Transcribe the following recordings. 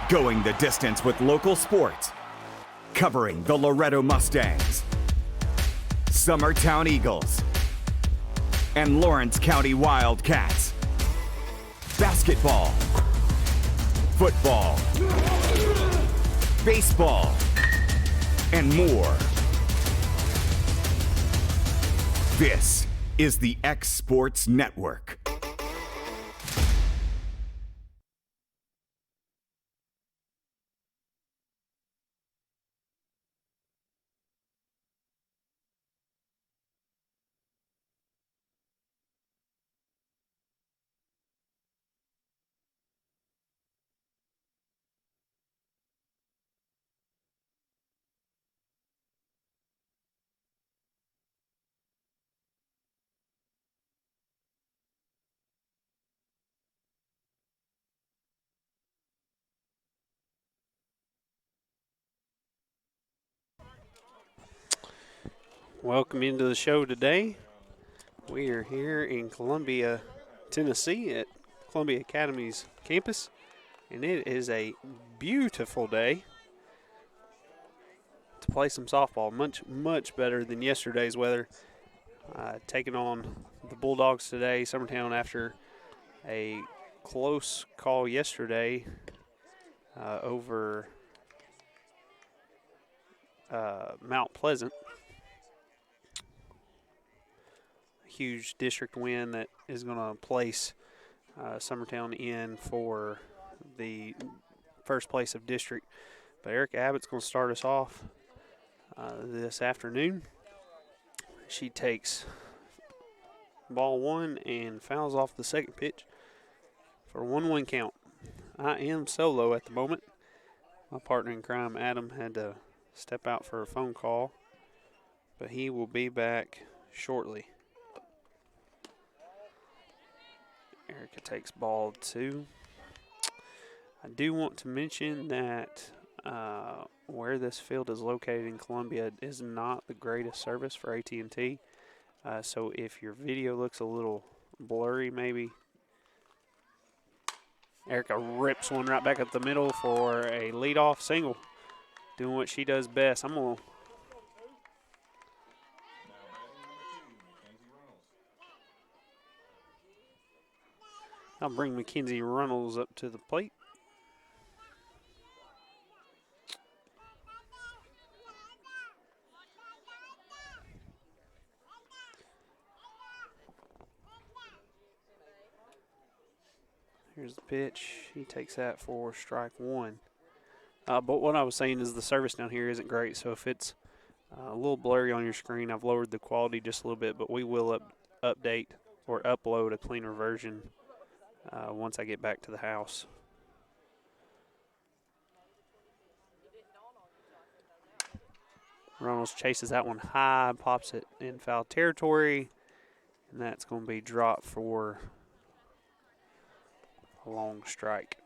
Going the distance with local sports. Covering the Loretto Mustangs, Summertown Eagles, and Lawrence County Wildcats. Basketball, football, baseball, and more. This is the X Sports Network. Welcome into the show today. We are here in Columbia, Tennessee at Columbia Academy's campus, and it is a beautiful day to play some softball. Much better than yesterday's weather. Taking on the Bulldogs today, Summertown, after a close call yesterday over Mount Pleasant. Huge district win that is going to place Summertown in for the first place of district. But Erica Abbott's going to start us off this afternoon. She takes ball one and fouls off the second pitch for a 1-1 count. I am solo at the moment. My partner in crime, Adam, had to step out for a phone call, but he will be back shortly. Erica takes ball two. I do want to mention that where this field is located in Columbia is not the greatest service for AT&T. So if your video looks a little blurry, maybe. Erica rips one right back up the middle for a leadoff single. Doing what she does best. I'll bring Mackenzie Runnels up to the plate. Here's the pitch. He takes that for strike one. But what I was saying is the service down here isn't great, so if it's a little blurry on your screen, I've lowered the quality just a little bit, but we will update or upload a cleaner version once I get back to the house. Reynolds chases that one high, pops it in foul territory, and that's going to be dropped for a long strike.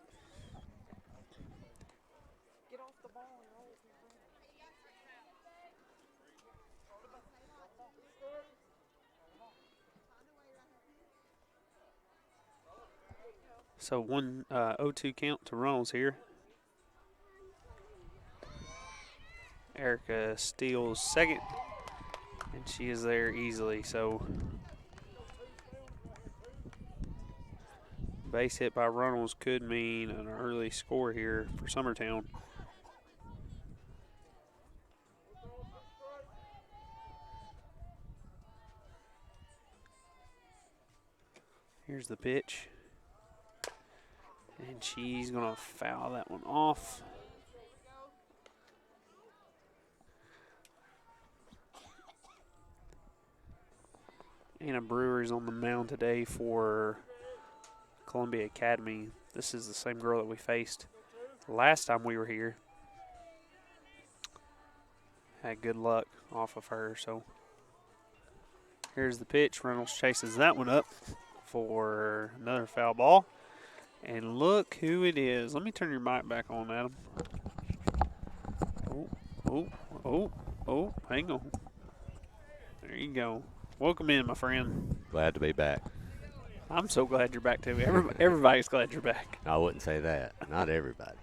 So 1-0-2 count to Reynolds here. Erica steals second, and she is there easily. So base hit by Reynolds could mean an early score here for Summertown. Here's the pitch. And she's going to foul that one off. Anna Brewer is on the mound today for Columbia Academy. This is the same girl that we faced last time we were here. Had good luck off of her. So here's the pitch. Reynolds chases that one up for another foul ball. And look who it is. Let me turn your mic back on, Adam. Oh, hang on. There you go. Welcome in, my friend. Glad to be back. I'm so glad you're back, too. Everybody's glad you're back. I wouldn't say that. Not everybody.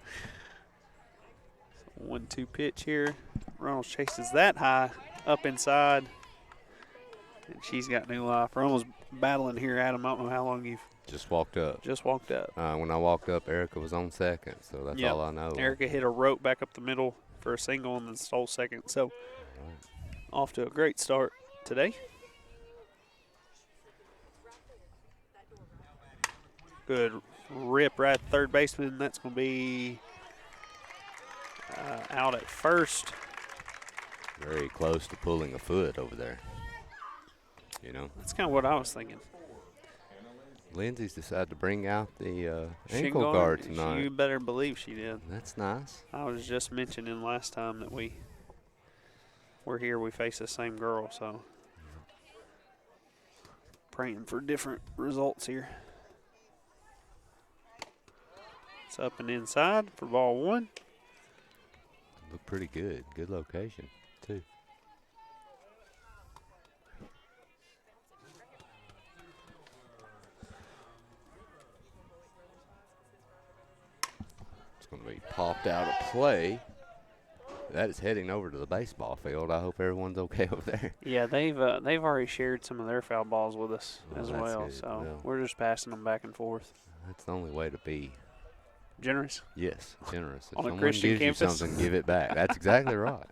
1-2 pitch here. Reynolds chases that high up inside. And she's got new life. Reynolds battling here, Adam. I don't know how long you've just walked up. When I walked up, Erica was on second, so that's all I know. Erica hit a rope back up the middle for a single and then stole second. So off to a great start today. Good rip right at third baseman. That's going to be out at first. Very close to pulling a foot over there. You know. That's kind of what I was thinking. Lindsay's decided to bring out the Shin ankle guard tonight. You better believe she did. That's nice. I was just mentioning last time that we're here, we face the same girl, so praying for different results here. It's up and inside for ball one. Look pretty good. Good location, too. It's going to be popped out of play. That is heading over to the baseball field. I hope everyone's okay over there. Yeah, they've already shared some of their foul balls with us as well, good. so we're just passing them back and forth. That's the only way to be. Generous? Yes, generous. If On a someone Christian gives campus? you something, give it back. That's exactly right.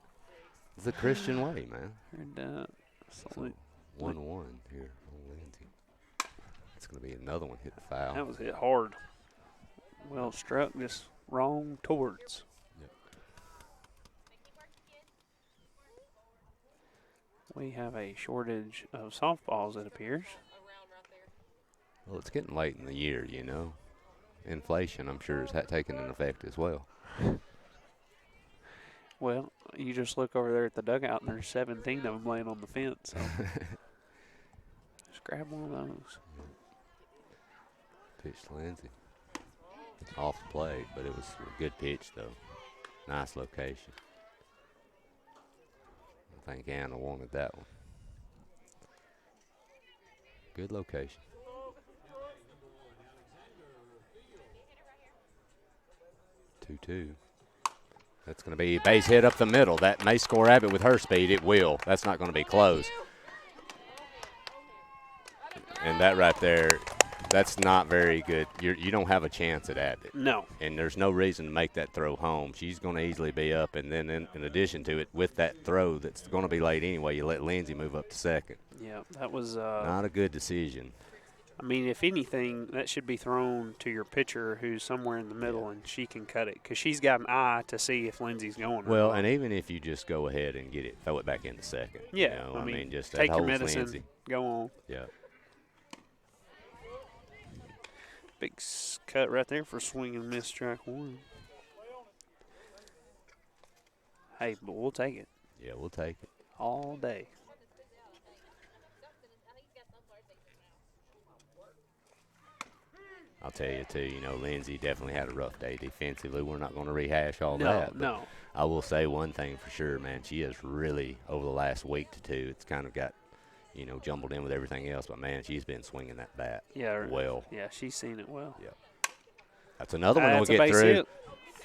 It's the Christian way, man. And, So 1-1 here on Lindsay. It's going to be another one hit the foul. that was hit hard. Well struck, just wrong towards. Yep. We have a shortage of softballs, it appears. Well, it's getting late in the year, you know. Inflation, I'm sure, is taking an effect as well. Well, you just look over there at the dugout, and there's 17 of them laying on the fence. So just grab one of those. Pitch to Lindsay. Off the plate, but it was a good pitch, though. Nice location. I think Anna wanted that one. Good location. 2-2. That's going to be a base hit up the middle. That may score Abbott with her speed. It will. That's not going to be close. And that right there, that's not very good. You don't have a chance at Abbott. No. And there's no reason to make that throw home. She's going to easily be up. And then in addition to it, with that throw that's going to be late anyway, you let Lindsay move up to second. Yeah, that was Not a good decision. I mean, if anything, that should be thrown to your pitcher who's somewhere in the middle, and she can cut it because she's got an eye to see if Lindsay's going. Well, and even if you just go ahead and throw it back into second. Yeah, you know, I mean, just take that your holds medicine, Lindsay. go on. Yeah. Big cut right there for swing and miss, strike one. Hey, but we'll take it. Yeah, we'll take it. All day. I'll tell you, too, Lindsay definitely had a rough day defensively. We're not going to rehash all No, that. But no. I will say one thing for sure, man. She has really, over the last week to two, it's kind of got, jumbled in with everything else. But, man, she's been swinging that bat well. Yeah, she's seen it well. Yep. That's another one we'll That's a get base through. hit.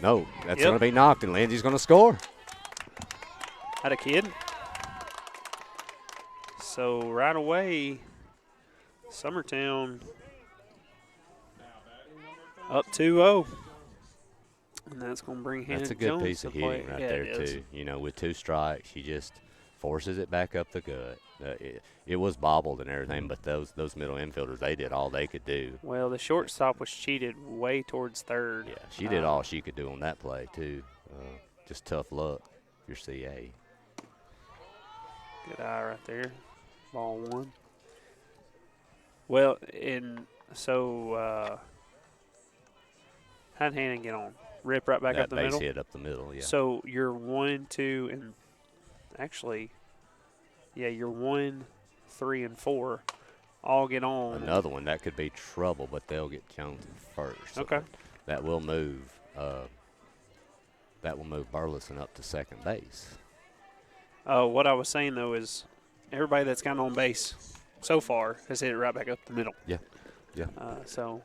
No, that's going to be knocked, and Lindsay's going to score. Had a kid. So right away, Summertown up 2-0. And that's going to bring Hannah That's a good Jones piece of to play. hitting right Yeah, there, it is. too. With two strikes, she just forces it back up the gut. It was bobbled and everything, but those middle infielders, they did all they could do. Well, the shortstop was cheated way towards third. Yeah, she did all she could do on that play, too. Just tough luck if you're CA. Good eye right there. Ball one. Well, so how'd Hannah get on? Rip right back that up the base middle? hit up the middle, yeah. So you're 1, 2, and actually, yeah, you're 1, 3, and 4 all get on. Another one, that could be trouble, but they'll get Jones first. So Okay. That will move Burleson up to second base. What I was saying, though, is everybody that's gotten on base so far has hit it right back up the middle. Yeah, yeah. So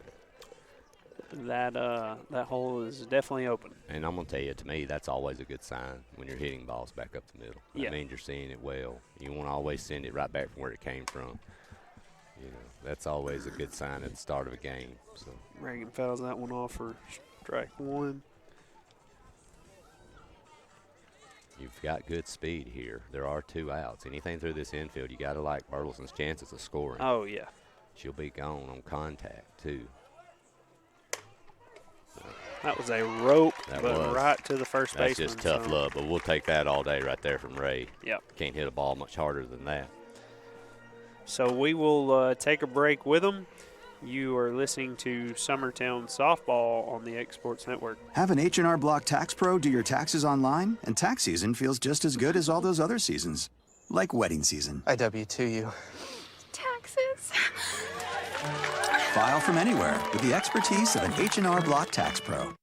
that hole is definitely open. And I'm going to tell you, to me, that's always a good sign when you're hitting balls back up the middle. That means you're seeing it well. You want to always send it right back from where it came from. That's always a good sign at the start of a game. So Reagan fouls that one off for strike one. You've got good speed here. There are 2 outs. Anything through this infield, you got to like Burleson's chances of scoring. Oh, yeah. She'll be gone on contact, too. That was a rope, right to the first baseman. That's just tough love, but we'll take that all day right there from Ray. Yep. Can't hit a ball much harder than that. So we will take a break with them. You are listening to Summertown Softball on the X Sports Network. Have an H&R Block Tax Pro do your taxes online, and tax season feels just as good as all those other seasons, like wedding season. I W-2 you. Taxes. File from anywhere with the expertise of an H&R Block Tax Pro.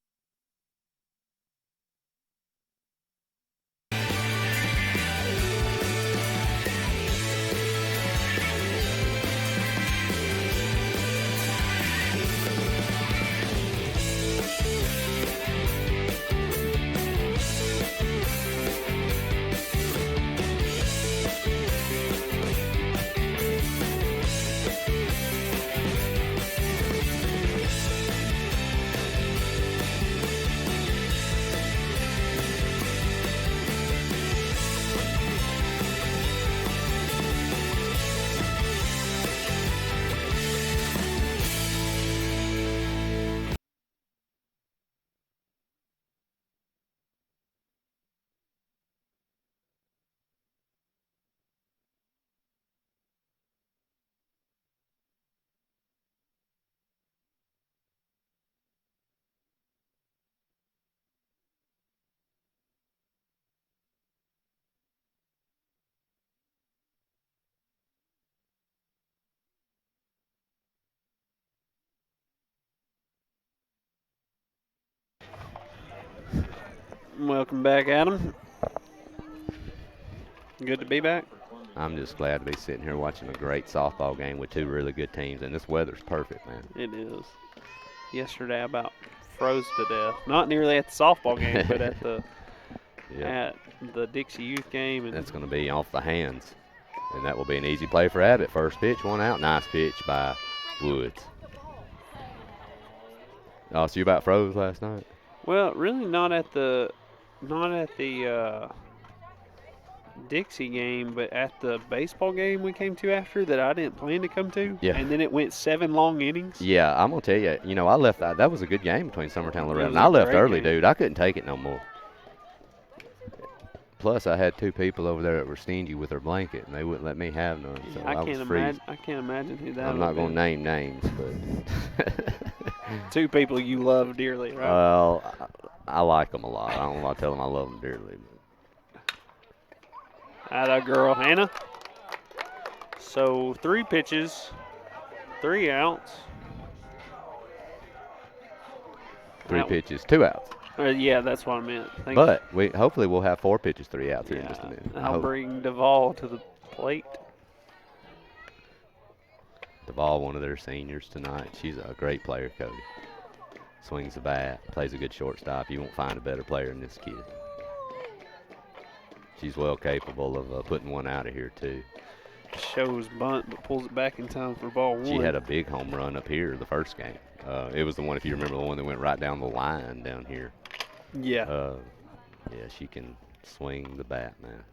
Welcome back, Adam. Good to be back. I'm just glad to be sitting here watching a great softball game with 2 really good teams, and this weather's perfect, man. It is. Yesterday I about froze to death. Not nearly at the softball game, but at the Dixie Youth game. And that's going to be off the hands, and that will be an easy play for Abbott. First pitch, 1 out. Nice pitch by Woods. Oh, so you about froze last night? Well, really not at the Dixie game, but at the baseball game we came to after that I didn't plan to come to. Yeah. And then it went 7 long innings. Yeah, I'm going to tell you, I left. That was a good game between Summertown and Loretta. And I left early, dude. I couldn't take it no more. Plus, I had 2 people over there that were stingy with their blanket, and they wouldn't let me have none. So I can't imagine who that. I'm not going to name names, but 2 people you love dearly, right? Well, I like them a lot. I don't want to tell them I love them dearly. Atta girl, Hannah. So 3 pitches, 3 outs. 3 pitches, 2 outs. Yeah, that's what I meant. But hopefully we'll have 4 pitches, 3 outs here in just a minute. I'll bring Duvall to the plate. Duvall, one of their seniors tonight. She's a great player, Cody. Swings the bat, plays a good shortstop. You won't find a better player than this kid. She's well capable of putting one out of here, too. Shows bunt, but pulls it back in time for ball 1. She had a big home run up here the first game. It was the one, if you remember, the one that went right down the line down here. Yeah. Yeah, she can swing the bat, man.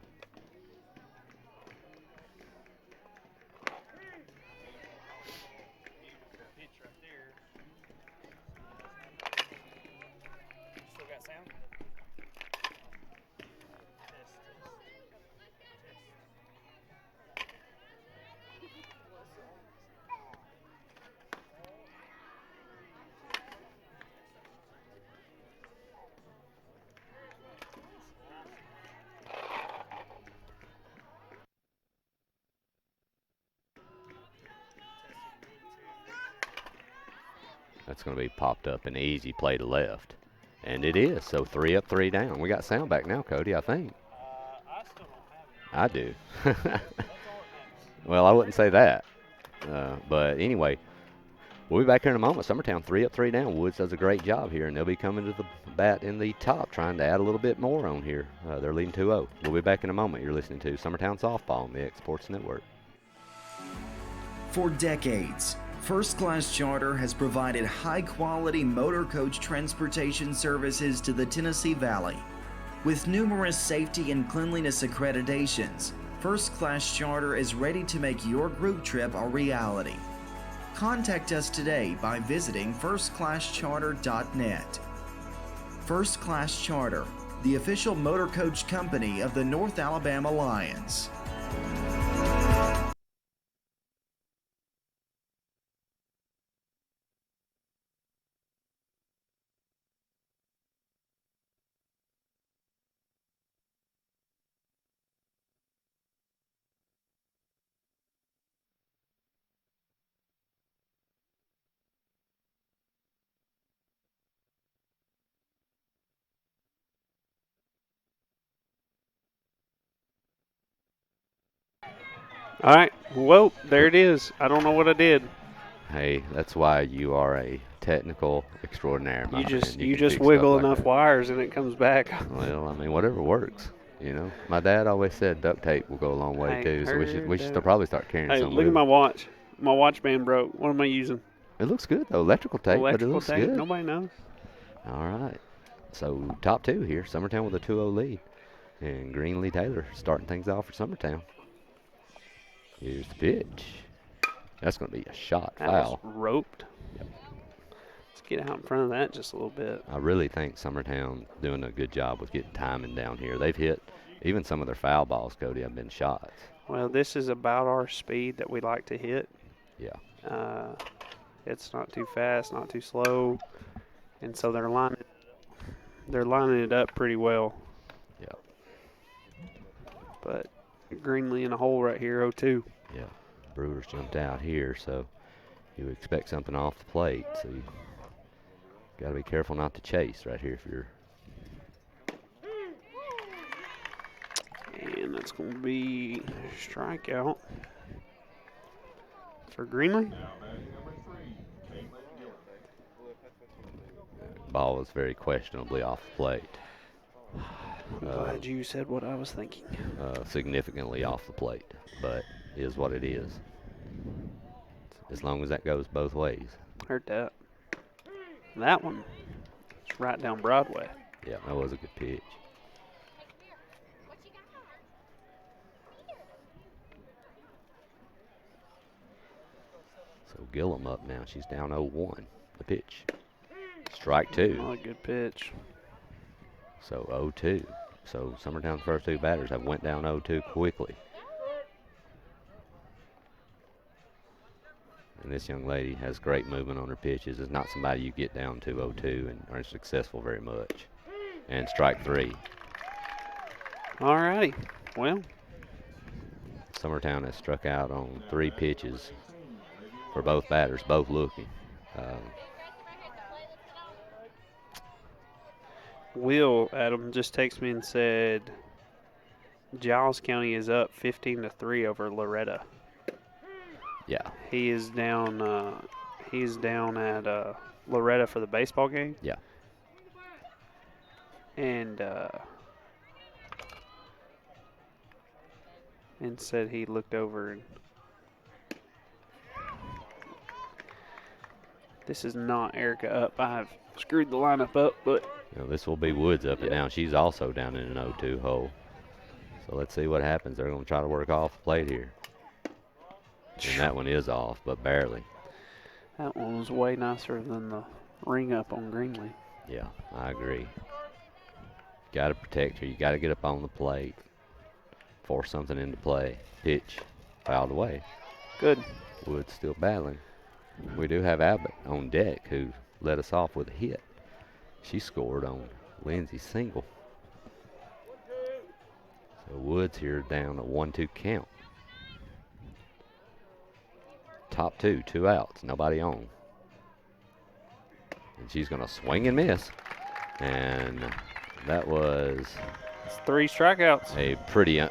That's going to be popped up an easy play to left. And it is. So 3 up, 3 down. We got sound back now, Cody, I think. I still don't have it. I do. Well, I wouldn't say that. But anyway, We'll be back here in a moment. Summertown 3 up, 3 down. Woods does a great job here, and they'll be coming to the bat in the top, trying to add a little bit more on here. They're leading 2-0. We'll be back in a moment. You're listening to Summertown Softball on the X Sports Network. For decades, First Class Charter has provided high-quality motor coach transportation services to the Tennessee Valley. With numerous safety and cleanliness accreditations, First Class Charter is ready to make your group trip a reality. Contact us today by visiting firstclasscharter.net. First Class Charter, the official motor coach company of the North Alabama Lions. All right. Well, there it is. I don't know what I did. Hey, that's why you are a technical extraordinaire, my You man. just You can fix wiggle stuff like enough that. wires and it comes back. Well, I mean, whatever works. My dad always said duct tape will go a long way I too. So we heard should that. probably start carrying Hey, some. look with at my us. watch. My watch band broke. What am I using? It looks good though, electrical tape, but it Electrical looks tape. good. Nobody knows. All right. So top 2 here, Summertown with a 2-0 lead, and Greenlee Taylor starting things off for Summertown. Here's the pitch. That's going to be a shot That foul. was roped. Let's get out in front of that just a little bit. I really think Summertown doing a good job with getting timing down here. They've hit even some of their foul balls, Cody, have been shots. Well, this is about our speed that we like to hit. Yeah. It's not too fast, not too slow, and so they're lining it up pretty well. Yeah. But Greenlee in a hole right here, 0-2. Yeah. Brewers jumped out here, so you would expect something off the plate. So you got to be careful not to chase right here if you're. And that's going to be a strikeout for Greenlee. Ball was very questionably off the plate. I'm glad you said what I was thinking. Significantly off the plate, but is what it is. As long as that goes both ways. Heard that. That one is right down Broadway. Yeah, that was a good pitch. So Gillum up now. She's down 0-1. The pitch. Strike 2. Oh, good pitch. So 0-2. So Summertown's first 2 batters have went down 0-2 quickly. And this young lady has great movement on her pitches. It's not somebody you get down to 0-2 and are successful very much. And strike 3. All righty. Well, Summertown has struck out on 3 pitches for both batters, both looking. Will Adam just texted me and said Giles County is up 15-3 over Loretta. Yeah. He is down. He's down at Loretta for the baseball game. Yeah. And said he looked over and this is not Erica up. I've screwed the lineup up, but This will be Woods up and down. She's also down in an 0-2 hole. So let's see what happens. They're going to try to work off the plate here. And that one is off, but barely. that one was way nicer than the ring up on Greenlee. Yeah, I agree. Got to protect her. You got to get up on the plate. Force something into play. Pitch. Fouled away. Good. Woods still battling. We do have Abbott on deck who led us off with a hit. She scored on Lindsay's single. So Woods here down a 1-2 count. Top 2, 2 outs, nobody on. And she's going to swing and miss. And that was It's 3 strikeouts. a pretty, I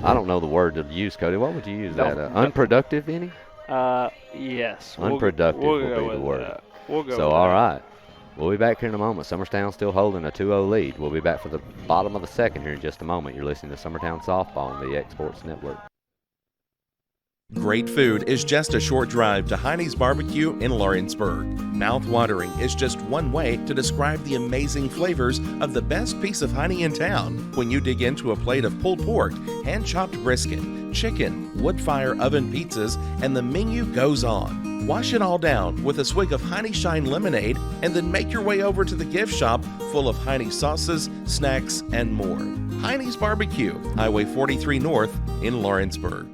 don't know the word to use, Cody. What would you use that? Unproductive inning? Yes. Unproductive we'll will go be the with word. that. We'll go So, with all that. right. We'll be back here in a moment. Summertown still holding a 2-0 lead. We'll be back for the bottom of the second here in just a moment. You're listening to Summertown Softball on the X Sports Network. Great food is just a short drive to Heine's Barbecue in Lawrenceburg. Mouth-watering is just one way to describe the amazing flavors of the best piece of Heine in town. When you dig into a plate of pulled pork, hand-chopped brisket, chicken, wood-fire oven pizzas, and the menu goes on. Wash it all down with a swig of Heine Shine lemonade and then make your way over to the gift shop full of Heine sauces, snacks, and more. Heine's Barbecue, Highway 43 North in Lawrenceburg.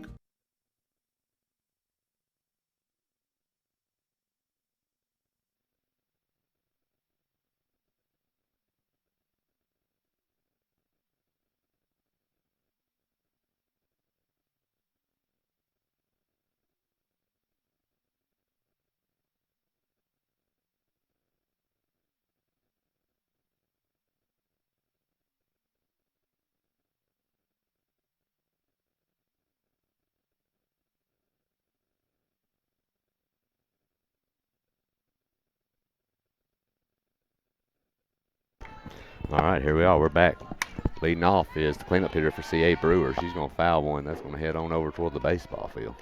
All right, here we are. We're back. Leading off is the cleanup hitter for CA Brewer. She's going to foul one. That's going to head on over toward the baseball field.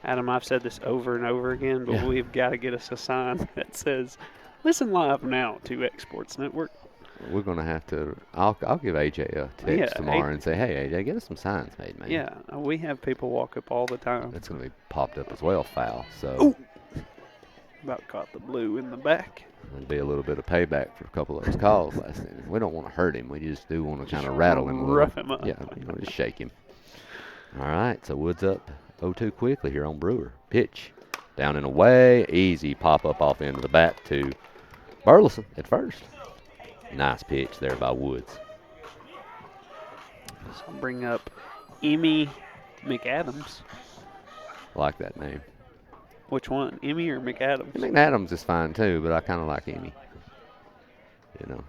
Adam, I've said this over and over again, but Yeah. we've got to get us a sign that says, "Listen live now to X Sports Network." We're going to have to – I'll give AJ a text Yeah, tomorrow and say, hey, AJ, get us some signs made, man. Yeah, we have people walk up all the time. That's going to be popped up as well, foul. So Ooh. About caught the blue in the back. it'll be a little bit of payback for a couple of those calls last inning. We don't want to hurt him. We just do want to kind of rattle him a little. Rough him up. Yeah, just shake him. All right, so Woods up 0-2 quickly here on Brewer. Pitch down and away. Easy pop-up off into the bat to Burleson at first. Nice pitch there by Woods. So I'll bring up Emmy McAdams. Like that name. Which one, Emmy or McAdams? McAdams is fine too, but I kind of like Emmy. You know.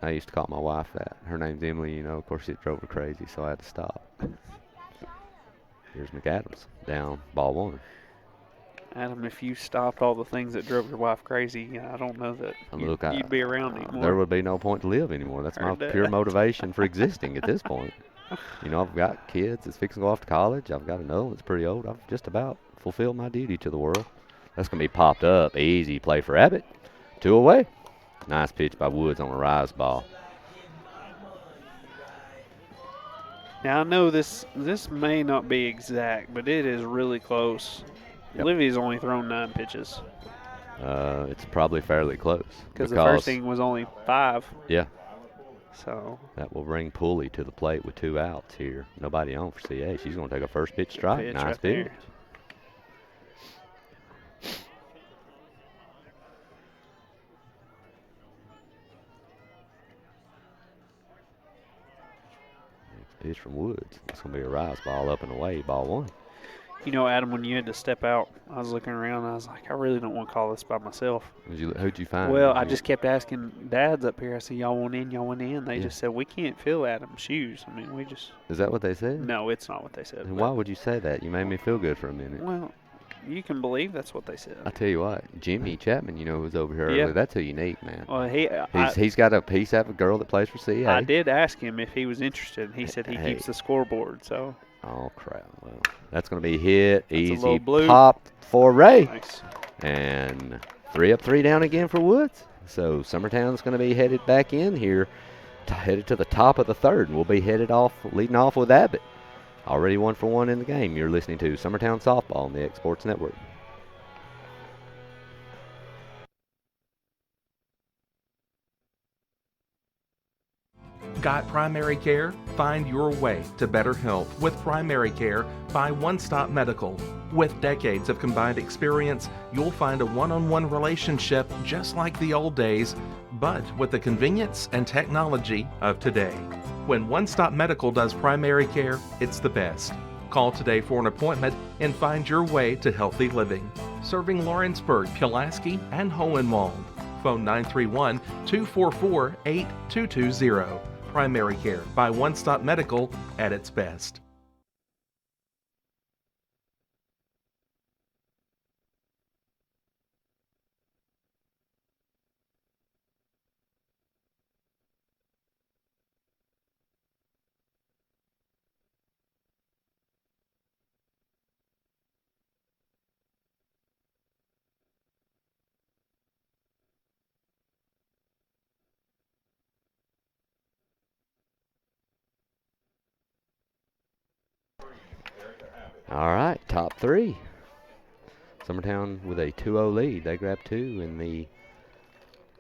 I used to call my wife that. Her name's Emily, you know. Of course, it drove her crazy, so I had to stop. Here's McAdams. Down, ball one. Adam, if you stopped all the things that drove your wife crazy, I don't know that you'd be around anymore. There would be no point to live anymore. That's my pure motivation for existing at this point. You know, I've got kids that's fixing to go off to college. I've got another one that's pretty old. I've just about fulfilled my duty to the world. That's going to be popped up. Easy play for Abbott. 2 away. Nice pitch by Woods on a rise ball. Now, I know this may not be exact, but it is really close. Yep. Olivia's only thrown 9 pitches. It's probably fairly close. Because the first inning was only 5. Yeah. So that will bring Pooley to the plate with 2 outs here. Nobody on for CA. She's going to take a first pitch strike. Nice right pitch. Next pitch from Woods. It's going to be a rise ball up and away. Ball 1. You know, Adam, when you had to step out, I was looking around and I was like, I really don't want to call this by myself. Who'd you find? Well, I just kept asking dads up here. I said, y'all want in, y'all want in. They just said, we can't fill Adam's shoes. I mean, we just. Is that what they said? No, it's not what they said. And why would you say that? You made me feel good for a minute. Well, you can believe that's what they said. I tell you what, Jimmy Chapman, you know, who was over here earlier. That's who you need, man. Well, he's got a piece of a girl that plays for CA. I did ask him if he was interested. He said he keeps the scoreboard, so. Oh, crap. Well, that's going to be hit. Easy blue. Popped for Ray. Nice. And 3 up, 3 down again for Woods. So Summertown's going to be headed back in here, headed to the top of the third. And we'll be leading off with Abbott. Already 1 for 1 in the game. You're listening to Summertown Softball on the X Sports Network. Got primary care? Find your way to better health with primary care by One Stop Medical. With decades of combined experience, you'll find a one-on-one relationship just like the old days, but with the convenience and technology of today. When One Stop Medical does primary care, it's the best. Call today for an appointment and find your way to healthy living. Serving Lawrenceburg, Pulaski, and Hohenwald. Phone 931-244-8220. Primary care by One Stop Medical at its best. All right, top three. Summertown with a 2-0 lead. They grabbed 2 in the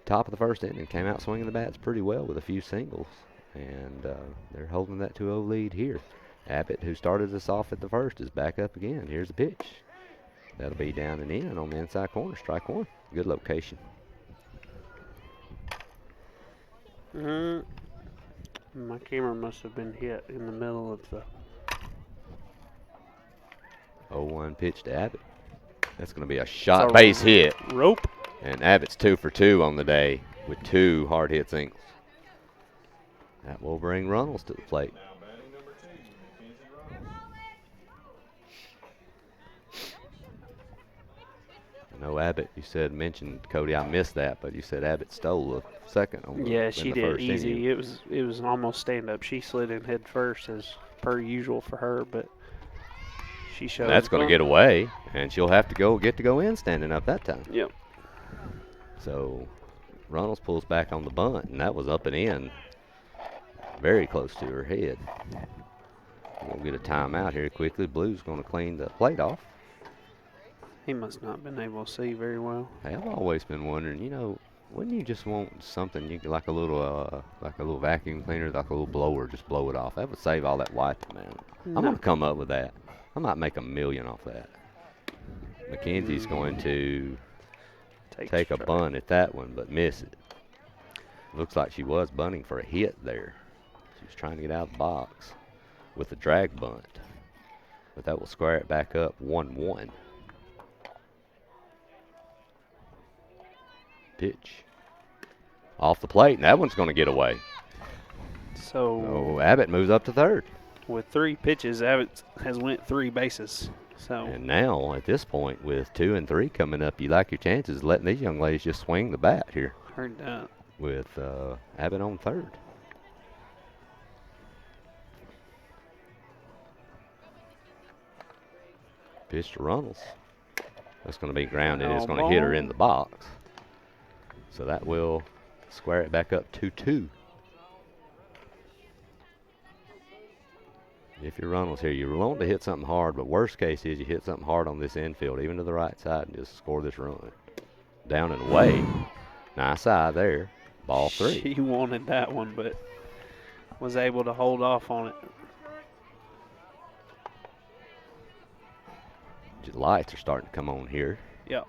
top of the first inning. Came out swinging the bats pretty well with a few singles. And they're holding that 2-0 lead here. Abbott, who started us off at the first, is back up again. Here's the pitch. That'll be down and in on the inside corner. Strike one. Good location. My camera must have been hit in the middle of the 0-1 pitch to Abbott. That's going to be a shot base hit. rope. And Abbott's 2 for 2 on the day with 2 hard hit singles. That will bring Runnels to the plate. I know Abbott, you mentioned Cody, I missed that, but you said Abbott stole a second on the Yeah, she in the did first easy. inning. It was almost stand up. She slid in head first as per usual for her, but she showed. That's going to get away, and she'll have to get to go in standing up that time. Yep. So Runnels pulls back on the bunt, and that was up and in, very close to her head. We'll get a timeout here quickly. Blue's going to clean the plate off. He must not have been able to see very well. Hey, I've always been wondering, wouldn't you just want something you could, like a little vacuum cleaner, like a little blower, just blow it off? That would save all that wiping, man. No. I'm going to come up with that. I might make $1 million off that. Mackenzie's going to take a bunt at that one, but miss it. Looks like she was bunting for a hit there. She was trying to get out of the box with a drag bunt, but that will square it back up 1-1. Pitch off the plate, and that one's going to get away. So Abbott moves up to third. With 3 pitches, Abbott has went 3 bases. So and now at this point, with 2 and 3 coming up, you like your chances of letting these young ladies just swing the bat here. Heard that. With Abbott on third. Pitch to Runnels. That's going to be grounded. It's going to hit her in the box. So that will square it back up 2-2. If you're Runnels here, you want to hit something hard, but worst case is you hit something hard on this infield, even to the right side, and just score this run. Down and away. Nice eye there. Ball 3. She wanted that one, but was able to hold off on it. The lights are starting to come on here. Yep.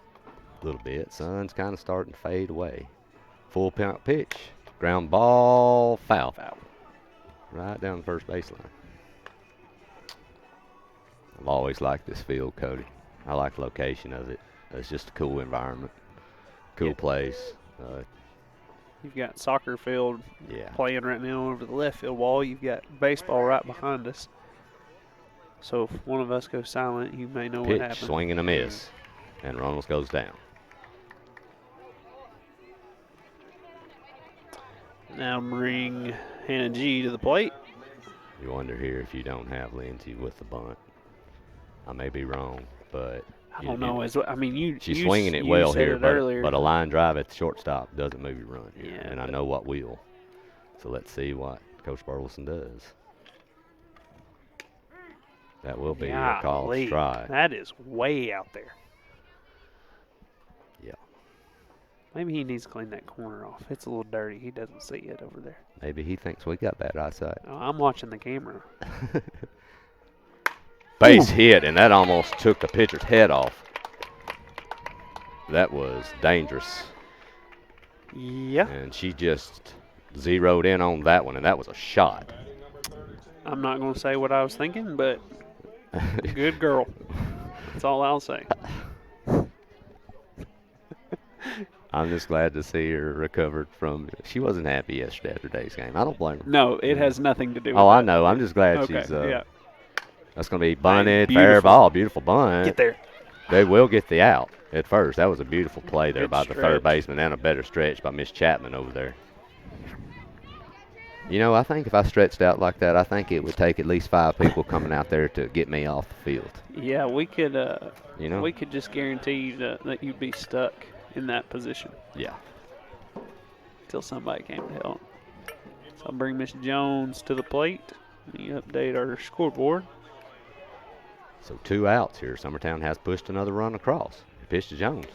A little bit. Sun's kind of starting to fade away. Full count pitch. Ground ball. Foul. Right down the first baseline. I've always liked this field, Cody. I like the location of it. It's just a cool environment. Cool place. You've got soccer field playing right now over the left field wall. You've got baseball right behind us. So if one of us goes silent, you may know what happened. Pitch, swing and a miss. And Runnels goes down. Now bring Hannah G to the plate. You wonder here if you don't have Lindsay with the bunt. I may be wrong, but I don't know. She's swinging it well here, but a line drive at the shortstop doesn't move your run here, and I know what will. So let's see what Coach Burleson does. That will be a called strike. That is way out there. Yeah. Maybe he needs to clean that corner off. It's a little dirty. He doesn't see it over there. Maybe he thinks we got bad eyesight. Oh, I'm watching the camera. Base hit, and that almost took the pitcher's head off. That was dangerous. Yeah. And she just zeroed in on that one, and that was a shot. I'm not going to say what I was thinking, but good girl. That's all I'll say. I'm just glad to see her recovered from. She wasn't happy yesterday after today's game. I don't blame her. No, it has nothing to do with that. I know. I'm just glad she's. Yeah. That's going to be bunted, beautiful. fair ball, beautiful bunt. Get there. They will get the out at first. That was a beautiful play there by the stretch. third baseman, and a better stretch by Miss Chapman over there. I think if I stretched out like that, I think it would take at least 5 people coming out there to get me off the field. Yeah, we could. We could just guarantee that you'd be stuck in that position. Yeah. Until somebody came to help. So I'll bring Miss Jones to the plate. Let me update our scoreboard. So 2 outs here. Summertown has pushed another run across. Pitch to Jones.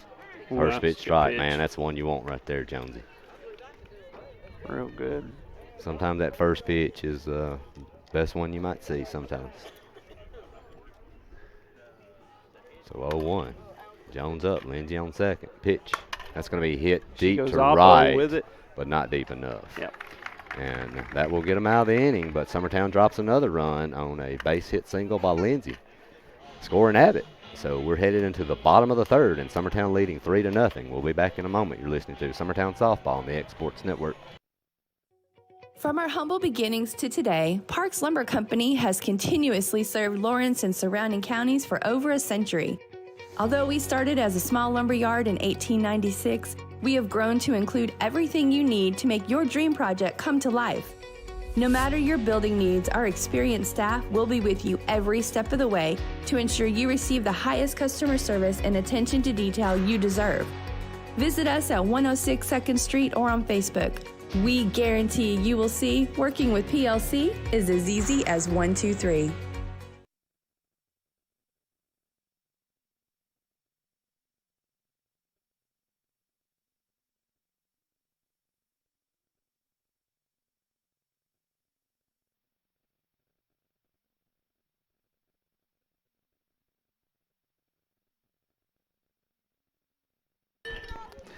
Ooh, First that's pitch a good strike, pitch. man. That's the one you want right there, Jonesy. Real good. Sometimes that first pitch is the best one you might see sometimes. So 0-1. Jones up. Lindsay on second. Pitch. That's going to be hit She deep goes to oppo right, with it. but not deep enough. Yep. And that will get them out of the inning, but Summertown drops another run on a base hit single by Lindsay, scoring Abbott. So we're headed into the bottom of the third, and Summertown leading 3-0. We'll be back in a moment. You're listening to Summertown Softball on the X Sports Network. From our humble beginnings to today, Parks Lumber Company has continuously served Lawrence and surrounding counties for over a century. Although we started as a small lumber yard in 1896, we have grown to include everything you need to make your dream project come to life. No matter your building needs, our experienced staff will be with you every step of the way to ensure you receive the highest customer service and attention to detail you deserve. Visit us at 106 2nd Street or on Facebook. We guarantee you will see working with PLC is as easy as 1, 2, 3.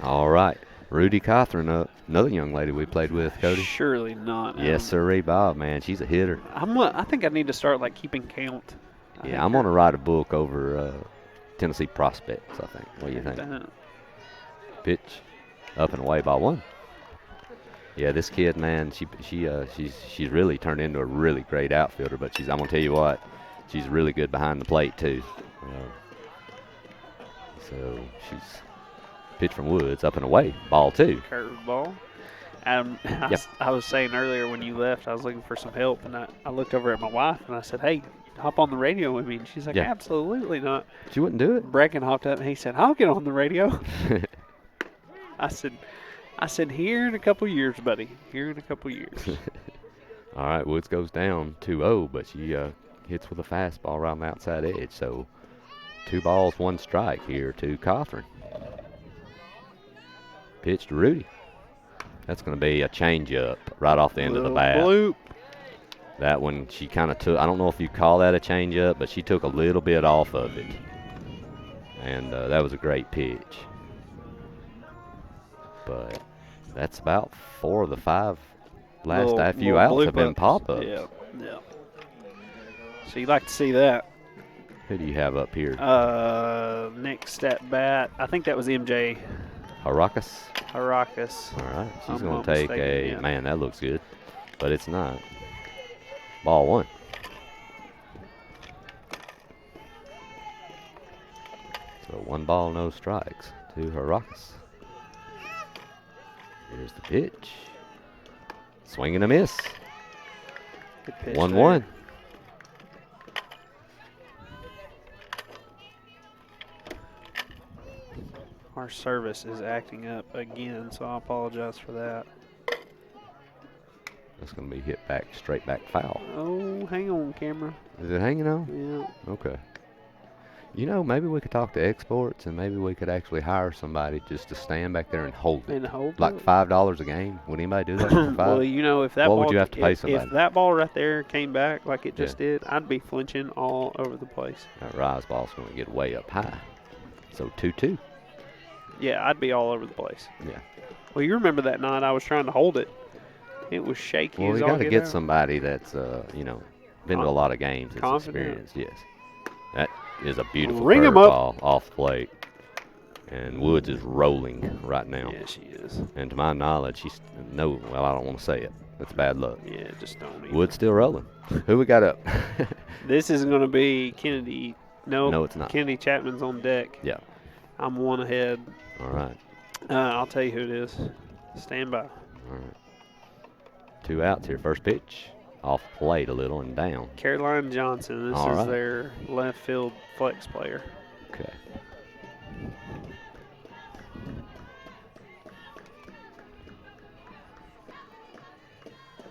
All right. Rudy Cothran up. Another young lady we played with, Cody. Surely not. Yes, sirree, Bob, man. She's a hitter. I think I need to start like keeping count. Yeah, I'm going to write a book over Tennessee prospects, I think. What do you think? Pitch up and away by 1. Yeah, this kid, man, she's really turned into a really great outfielder, but I'm going to tell you what, she's really good behind the plate, too. So she's pitch from Woods, up and away, ball 2. Curveball. I was saying earlier when you left, I was looking for some help, and I looked over at my wife, and I said, hey, hop on the radio with me. And she's like, absolutely not. She wouldn't do it. Brecken hopped up, and he said, I'll get on the radio. I said, here in a couple years, buddy. Here in a couple years. All right, Woods goes down 2-0, but she hits with a fastball around the outside edge. So 2 balls, 1 strike here to Cothran. Pitch to Rudy. That's going to be a changeup right off the end of the bat. Bloop. That one she kind of took. I don't know if you call that a changeup, but she took a little bit off of it. And that was a great pitch. But that's about 4 of the 5 last few outs have been pop-ups. Yeah. So you like to see that. Who do you have up here? Next at bat, I think that was MJ Harakas. All right, she's going not to take mistaken, man, that looks good, but it's not. Ball 1. So 1 ball, no strikes to Harakas. Here's the pitch. Swing and a miss. Good pitch 1-1. there. Our service is acting up again, so I apologize for that. That's going to be hit back, straight back foul. Oh, hang on, camera. Is it hanging on? Yeah. Okay. You know, maybe we could talk to Exports, and maybe we could actually hire somebody just to stand back there and hold it. And hold like it. $5 a game. Would anybody do that for 5? Well, you know, if that what ball, would you have to pay somebody? If that ball right there came back like it just did, I'd be flinching all over the place. That rise ball's going to get way up high. So 2-2. Yeah, I'd be all over the place. Yeah. Well, you remember that night I was trying to hold it. It was shaky Well, as we all got to get get out. somebody that's, been to a lot of games. That's Confident. experienced. Yes. That is a beautiful Ring 'em up. curveball off the plate. And Woods is rolling right now. Yeah, she is. And to my knowledge, I don't want to say it. That's bad luck. Yeah, just don't even. Wood's still rolling. Who we got up? This is going to be Kennedy. No, it's not. Kennedy Chapman's on deck. Yeah. I'm 1 ahead. All right. I'll tell you who it is. Stand by. All right. 2 outs here. First pitch. Off plate a little and down. Caroline Johnson. This All is right. their left field flex player. Okay.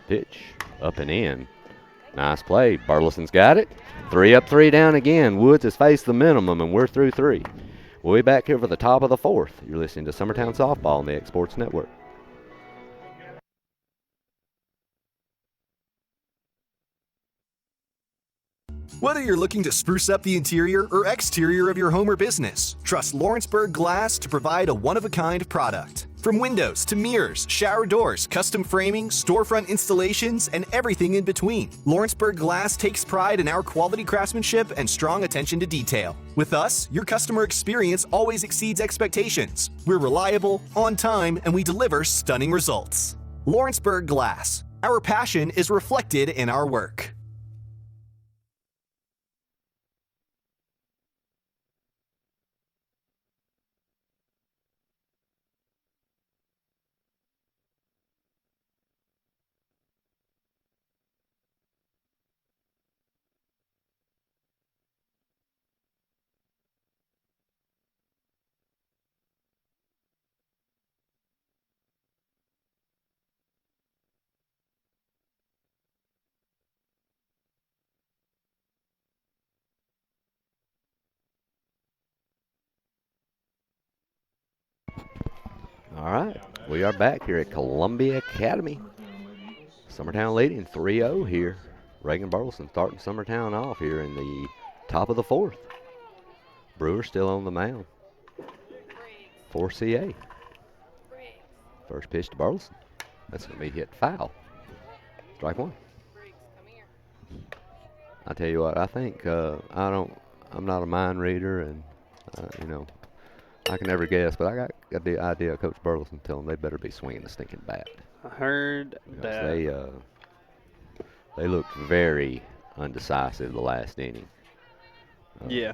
Pitch. Up and in. Nice play. Burleson's got it. 3 up, 3 down again. Woods has faced the minimum, and we're through 3. We'll be back here for the top of the 4th. You're listening to Summertown Softball on the X Sports Network. Whether you're looking to spruce up the interior or exterior of your home or business, trust Lawrenceburg Glass to provide a one-of-a-kind product. From windows to mirrors, shower doors, custom framing, storefront installations, and everything in between, Lawrenceburg Glass takes pride in our quality craftsmanship and strong attention to detail. With us, your customer experience always exceeds expectations. We're reliable, on time, and we deliver stunning results. Lawrenceburg Glass. Our passion is reflected in our work. All right, we are back here at Columbia Academy. Summertown leading 3-0 here. Reagan Burleson starting Summertown off here in the top of the 4th. Brewer still on the mound for CA. First pitch to Burleson. That's going to be hit foul. Strike 1. I tell you what, I think I'm not a mind reader, and I can never guess, but I got the idea of Coach Burleson telling them they better be swinging the stinking bat. I heard that. They looked very undecisive the last inning. Yeah.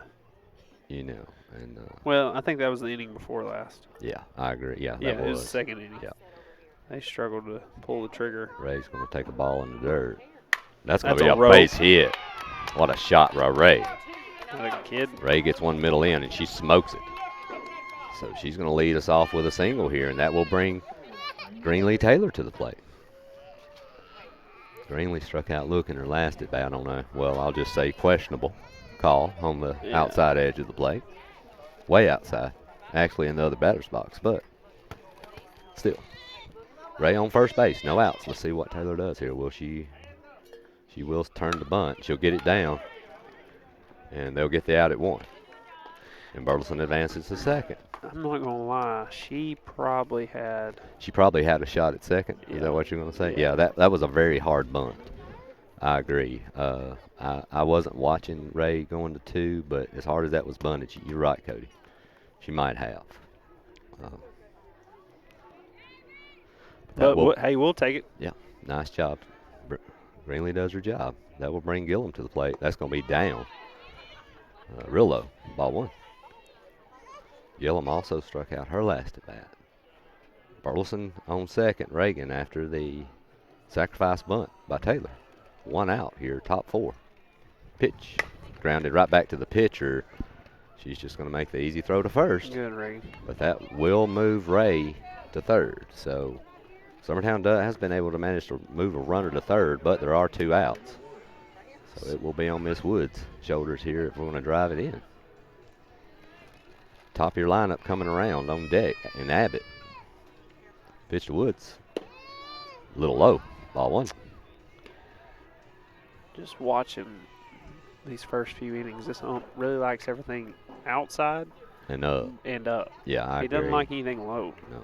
Well, I think that was the inning before last. Yeah, I agree. Yeah, it was the second inning. Yeah. They struggled to pull the trigger. Ray's going to take a ball in the dirt. That's going to be a rope. base hit. What a shot by Ray. Not a kid. Ray gets one middle in, and she smokes it. So she's going to lead us off with a single here, and that will bring Greenlee Taylor to the plate. Greenlee struck out looking her last at bat on I'll just say questionable call on the outside edge of the plate. Way outside, actually in the other batter's box, but still. Ray on first base, no outs. Let's see what Taylor does here. She will turn the bunt. She'll get it down, and they'll get the out at 1. And Burleson advances to second. I'm not going to lie. She probably had a shot at second. Yeah. Is that what you're going to say? Yeah, that was a very hard bunt. I agree. I wasn't watching Ray going to 2, but as hard as that was bunted, you're right, Cody. She might have. Hey, we'll take it. Yeah, nice job. Greenlee does her job. That will bring Gillum to the plate. That's going to be down. Real low. Ball 1. Gillum also struck out her last at bat. Burleson on second. Reagan after the sacrifice bunt by Taylor. 1 out here, top 4. Pitch. Grounded right back to the pitcher. She's just going to make the easy throw to first. Good, Reagan. But that will move Ray to third. So Summertown has been able to manage to move a runner to third, but there are 2 outs. So it will be on Miss Wood's shoulders here if we're going to drive it in. Top of your lineup coming around on deck in Abbott. Pitch to Woods. A little low. Ball 1. Just watching these first few innings, this ump really likes everything outside and up. Yeah, I agree. He doesn't like anything low. No.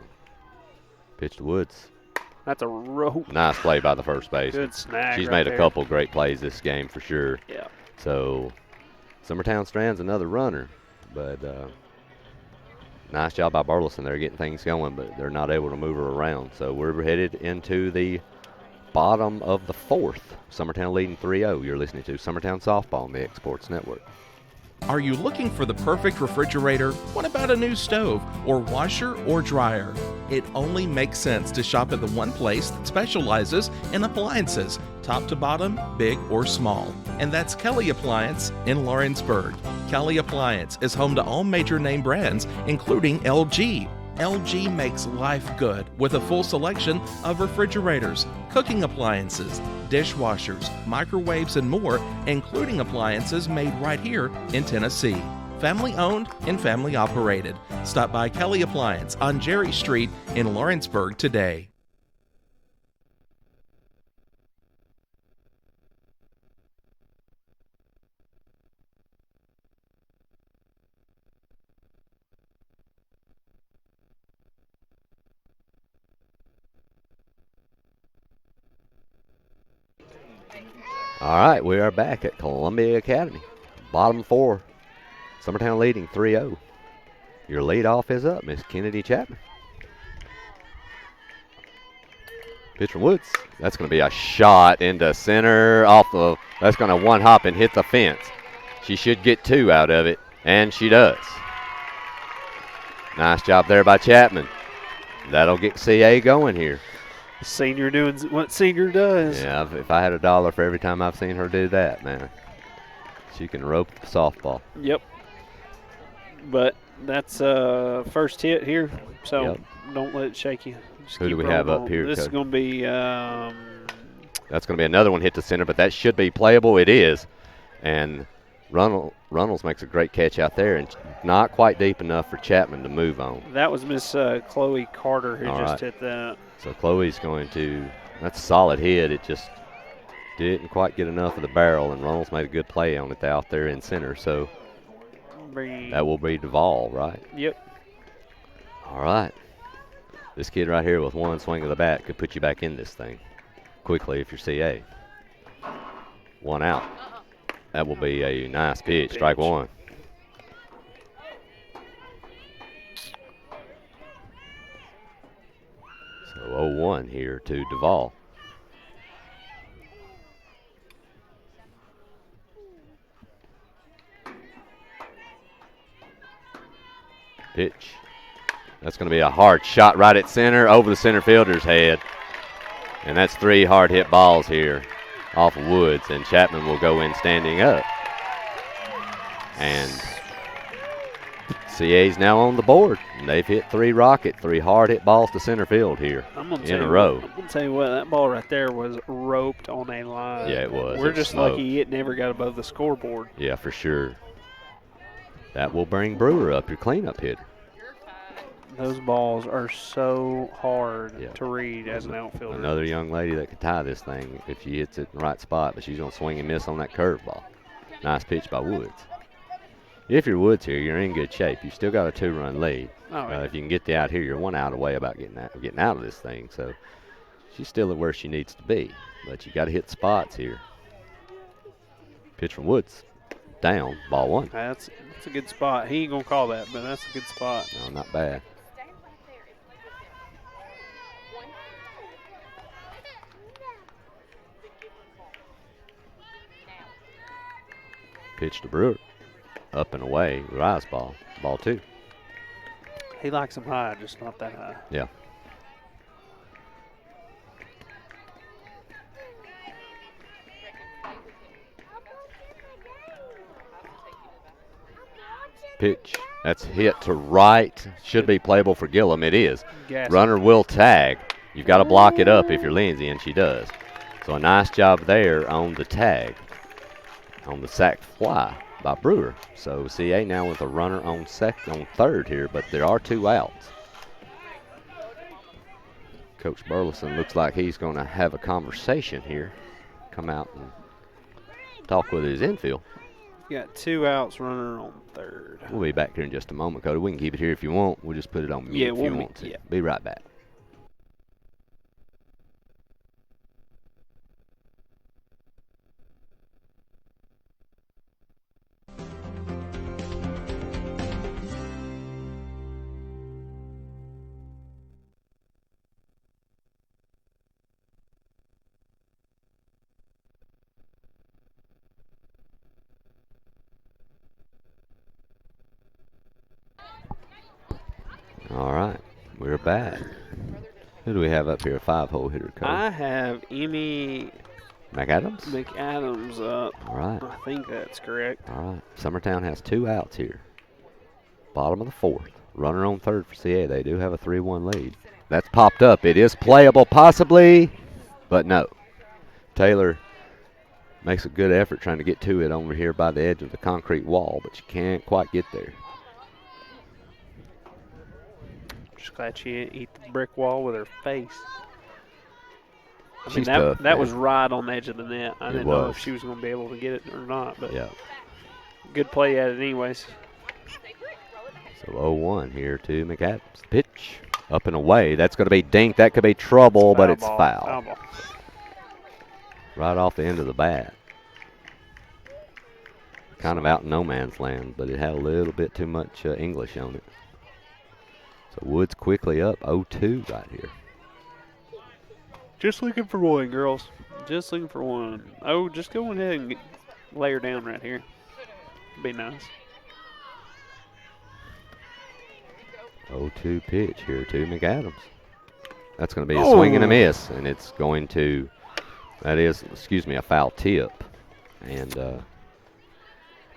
Pitch to Woods. That's a rope. Nice play by the first baseman. Good snag. She's made a couple great plays this game for sure. Yeah. So Summertown strands another runner, but nice job by Burleson. They're getting things going, but they're not able to move her around. So we're headed into the bottom of the 4th. Summertown leading 3-0. You're listening to Summertown Softball on the X Sports Network. Are you looking for the perfect refrigerator? What about a new stove or washer or dryer? It only makes sense to shop at the one place that specializes in appliances, top to bottom, big or small. And that's Kelly Appliance in Lawrenceburg. Kelly Appliance is home to all major name brands, including LG, LG makes life good with a full selection of refrigerators, cooking appliances, dishwashers, microwaves, and more, including appliances made right here in Tennessee. Family owned and family operated. Stop by Kelly Appliance on Jerry Street in Lawrenceburg today. All right, we are back at Columbia Academy. Bottom four. Summertown leading 3-0. Your leadoff is up, Miss Kennedy Chapman. Pitch from Woods. That's going to be a shot into center that's going to one hop and hit the fence. She should get 2 out of it, and she does. Nice job there by Chapman. That'll get CA going here. Senior doing what senior does. Yeah, if I had $1 for every time I've seen her do that, man, she can rope the softball. Yep. But that's first hit here, so don't let it shake you. Just Who do we have up here? This is going to be that's going to be another one hit to center, but that should be playable. It is. And Runnels makes a great catch out there, and not quite deep enough for Chapman to move on. That was Miss Chloe Carter who just hit that. So Chloe's going to – that's a solid hit. It just didn't quite get enough of the barrel, and Runnels made a good play on it out there in center. So that will be Duvall, right? Yep. All right. This kid right here with one swing of the bat could put you back in this thing quickly if you're CA. 1 out. That will be a nice pitch. Strike one. So 0-1 here to Duvall. Pitch. That's going to be a hard shot right at center, over the center fielder's head. And that's 3 hard hit balls here off of Woods, and Chapman will go in standing up. And CA's now on the board. And they've hit 3 hard hit balls to center field here in a row. I'm going to tell you what, that ball right there was roped on a line. Yeah, it was. We're just lucky it never got above the scoreboard. Yeah, for sure. That will bring Brewer up, your cleanup hitter. Those balls are so hard to read as an outfielder. Another young lady that could tie this thing if she hits it in the right spot, but she's going to swing and miss on that curveball. Nice pitch by Woods. If you're Woods here, you're in good shape. You still got a 2-run lead. If you can get the out here, you're 1 out away about getting out of this thing. So she's still at where she needs to be, but you got to hit spots here. Pitch from Woods. Down, ball 1. That's a good spot. He ain't going to call that, but that's a good spot. No, not bad. Pitch to Brewer. Up and away. Rise ball. Ball 2. He likes them high, just not that high. Yeah. Pitch. That's hit to right. Should be playable for Gillum. It is. Runner will tag. You've got to block it up if you're Lindsay, and she does. So a nice job there on the tag. On the sac fly by Brewer. So CA now with a runner on third here, but there are 2 outs. Coach Burleson looks like he's going to have a conversation here. Come out and talk with his infield. You got 2 outs, runner on third. We'll be back here in just a moment, Cody. We can keep it here if you want. We'll just put it on mute if you want to. Be right back. All right, we're back. Who do we have up here? A 5-hole hitter, Cody? I have Emmy McAdams up. All right. I think that's correct. All right. Summertown has 2 outs here. Bottom of the 4th. Runner on third for CA. They do have a 3-1 lead. That's popped up. It is playable possibly, but no. Taylor makes a good effort trying to get to it over here by the edge of the concrete wall, but she can't quite get there. Just glad she didn't eat the brick wall with her face. I mean, She's tough, that man. was right on the edge of the net. I didn't know if was. she was going to be able to get it or not, but Yeah. good play at it anyways. So 0-1 here to McAdams. Pitch up and away. That's going to be dinked. That could be trouble, but it's foul. Foul ball. Right off the end of the bat. Kind of out in no man's land, but it had a little bit too much English on it. So Woods quickly up 0-2 right here. Just looking for one, girls. Just looking for one. Oh, just go ahead and lay her down right here. Be nice. 0-2 pitch here to McAdams. That's going to be a swing and a miss, and it's going to, that is, a foul tip. And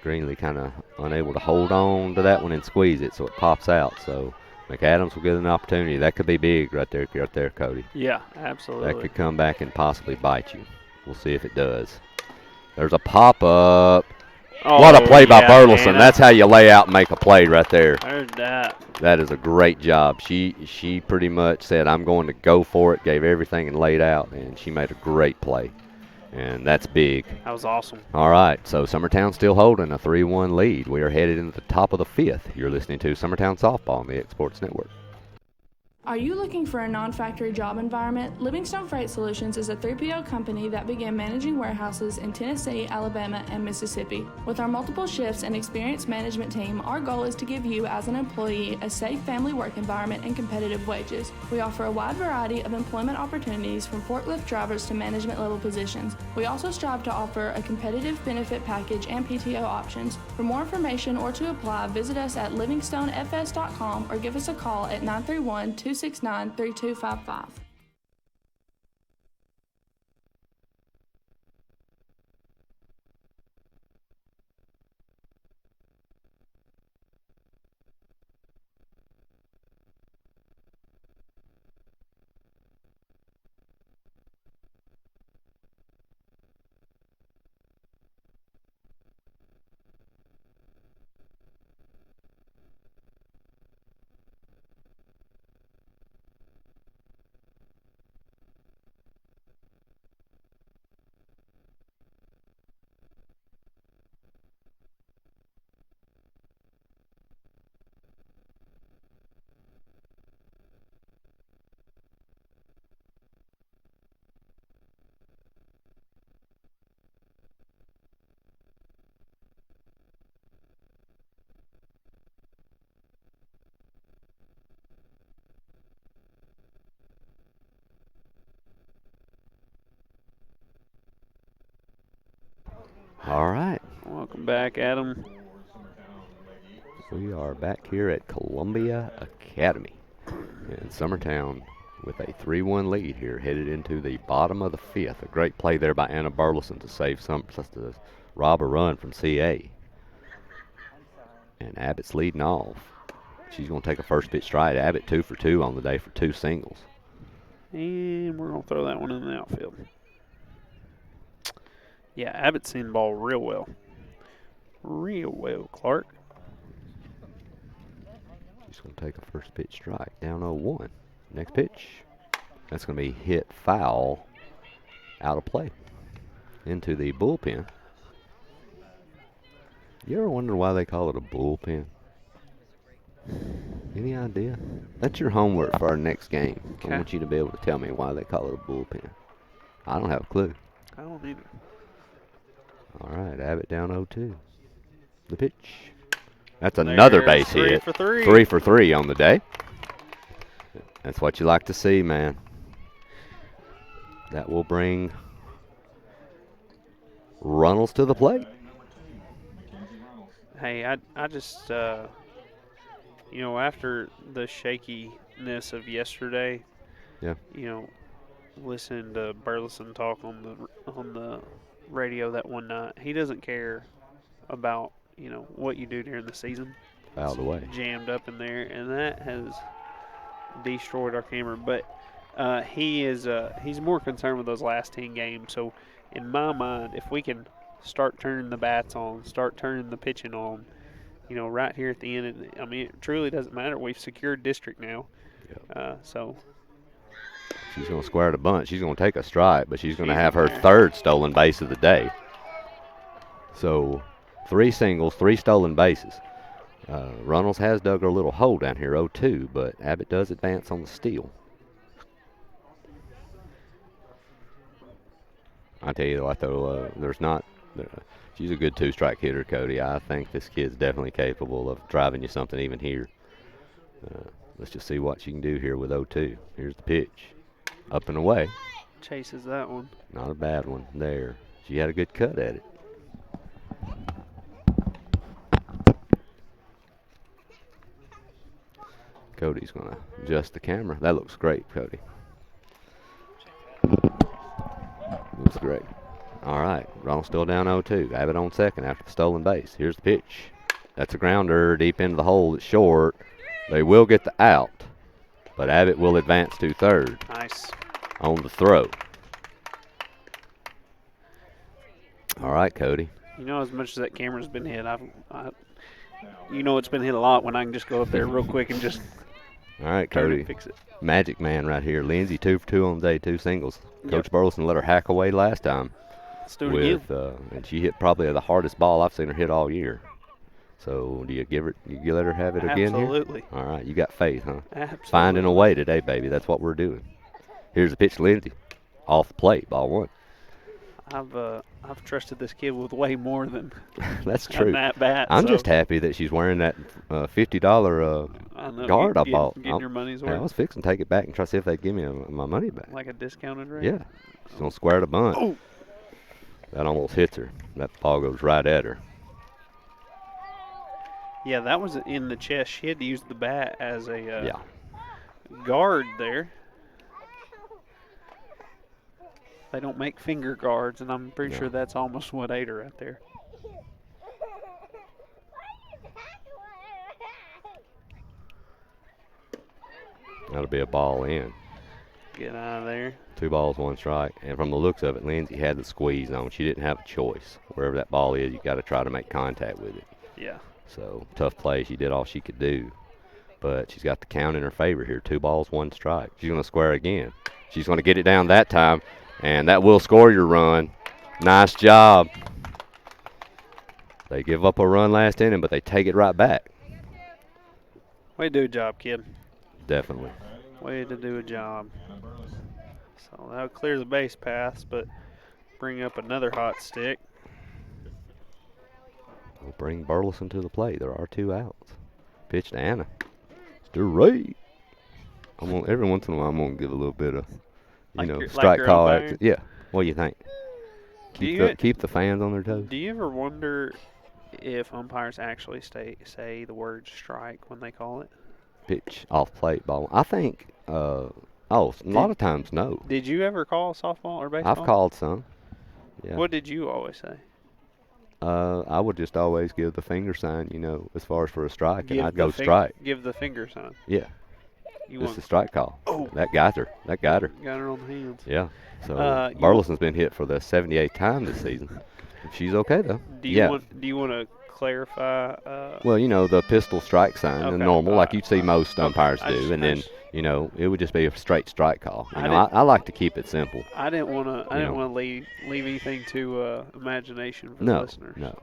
Greenlee kind of unable to hold on to that one and squeeze it, so it pops out. So McAdams will get an opportunity. That could be big right there, Cody. Yeah, absolutely. That could come back and possibly bite you. We'll see if it does. There's a pop-up. Oh, what a play by yeah, Burleson. Hannah. That's how you lay out and make a play right there. Heard that. That is a great job. She pretty much said, I'm going to go for it, gave everything and laid out, and she made a great play. And that's big. That was awesome. All right, so Summertown still holding a 3-1 lead. We are headed into the top of the fifth. You're listening to Summertown Softball on the X Sports Network. Are you looking for a non-factory job environment? Livingstone Freight Solutions is a 3PL company that began managing warehouses in Tennessee, Alabama, and Mississippi. With our multiple shifts and experienced management team, our goal is to give you as an employee a safe family work environment and competitive wages. We offer a wide variety of employment opportunities from forklift drivers to management level positions. We also strive to offer a competitive benefit package and PTO options. For more information or to apply, visit us at livingstonefs.com or give us a call at 931-269-3255. All right. Welcome back, Adam. We are back here at Columbia Academy in Summertown with a 3-1 lead here, headed into the bottom of the fifth. A great play there by Anna Burleson to save to rob a run from CA. And Abbott's leading off. She's going to take a first pitch stride. Abbott 2 for 2 on the day for 2 singles. And we're going to throw that one in the outfield. Yeah, Abbott's seen the ball real well. Real well, Clark. She's going to take a first pitch strike. Down 0-1. Next pitch. That's going to be hit foul out of play into the bullpen. You ever wonder why they call it a bullpen? Any idea? That's your homework for our next game. Okay. I want you to be able to tell me why they call it a bullpen. I don't have a clue. I don't either. All right, Abbott down 0-2. The pitch. That's another base hit. 3 for 3. 3 for 3 on the day. That's what you like to see, man. That will bring Runnels to the plate. Hey, I just, after the shakiness of yesterday, Yeah. listening to Burleson talk on the radio that one night, he doesn't care about, what you do during the season. fouled away. Jammed up in there, and that has destroyed our camera. But he's more concerned with those last 10 games. So in my mind, if we can start turning the bats on, start turning the pitching on, right here at the end, I mean, it truly doesn't matter. We've secured district now. Yep. So she's going to square the bunt. She's going to take a strike, but she's going to have her third stolen base of the day. So 3 singles, 3 stolen bases. Runnels has dug her a little hole down here, 0-2, but Abbott does advance on the steal. I tell you what, though, she's a good 2-strike hitter, Cody. I think this kid's definitely capable of driving you something even here. Let's just see what she can do here with 0-2. Here's the pitch. Up and away. Chases that one. Not a bad one there. She had a good cut at it. Cody's going to adjust the camera. That looks great, Cody. Looks great. All right, Ronald still down 0-2. Abbott on second after the stolen base. Here's the pitch. That's a grounder deep into the hole. It's short. They will get the out, but Abbott will advance to third. Nice. On the throw. All right, Cody. As much as that camera's been hit, it's been hit a lot when I can just go up there real quick and just all right, Cody. Fix it. Magic man right here. Lindsay 2 for 2 on the day, 2 singles. Coach Burleson let her hack away last time. Let's do it again. And she hit probably the hardest ball I've seen her hit all year. So do you let her have it again here? Absolutely. All right, you got faith, huh? Absolutely. Finding a way today, baby. That's what we're doing. Here's the pitch to Lindsay. Off the plate, ball 1. I've trusted this kid with way more than that's true. That bat. I'm just happy that she's wearing that $50 guard I bought. Getting your money's worth. I was fixing to take it back and try to see if they'd give me my money back. Like a discounted rate? Yeah. She's going to square the bunt. Oh. That almost hits her. That ball goes right at her. Yeah, that was in the chest. She had to use the bat as a guard there. They don't make finger guards, and I'm pretty sure that's almost what ate her right there. That'll be a ball in. Get out of there. 2 balls, 1 strike. And from the looks of it, Lindsay had the squeeze on. She didn't have a choice. Wherever that ball is, you got to try to make contact with it. Yeah. So, tough play. She did all she could do. But she's got the count in her favor here. 2 balls, 1 strike. She's going to square again. She's going to get it down that time. And that will score your run. Nice job. They give up a run last inning, but they take it right back. Way to do a job, kid. Definitely. Way to do a job. So that'll clear the base paths, but bring up another hot stick. We'll bring Burleson to the plate. There are 2 outs. Pitch to Anna. Straight. Every once in a while, I'm going to give a little bit of, strike call. Yeah. What do you think? Keep the fans on their toes. Do you ever wonder if umpires actually say the word strike when they call it? Pitch off plate ball. I think. A lot of times no. Did you ever call softball or baseball? I've called some. Yeah. What did you always say? I would just always give the finger sign, as far as for a strike, and I'd go strike. Give the finger sign. Yeah. It's a strike call. Oh. That got her. Got her on the hands. Yeah. So Burleson's been hit for the 78th time this season. She's okay though. Do you want to clarify? Well, the pistol strike sign, the normal, like you'd see most umpires do, and then it would just be a straight strike call. I like to keep it simple. I didn't want to leave anything to imagination for the listeners. No.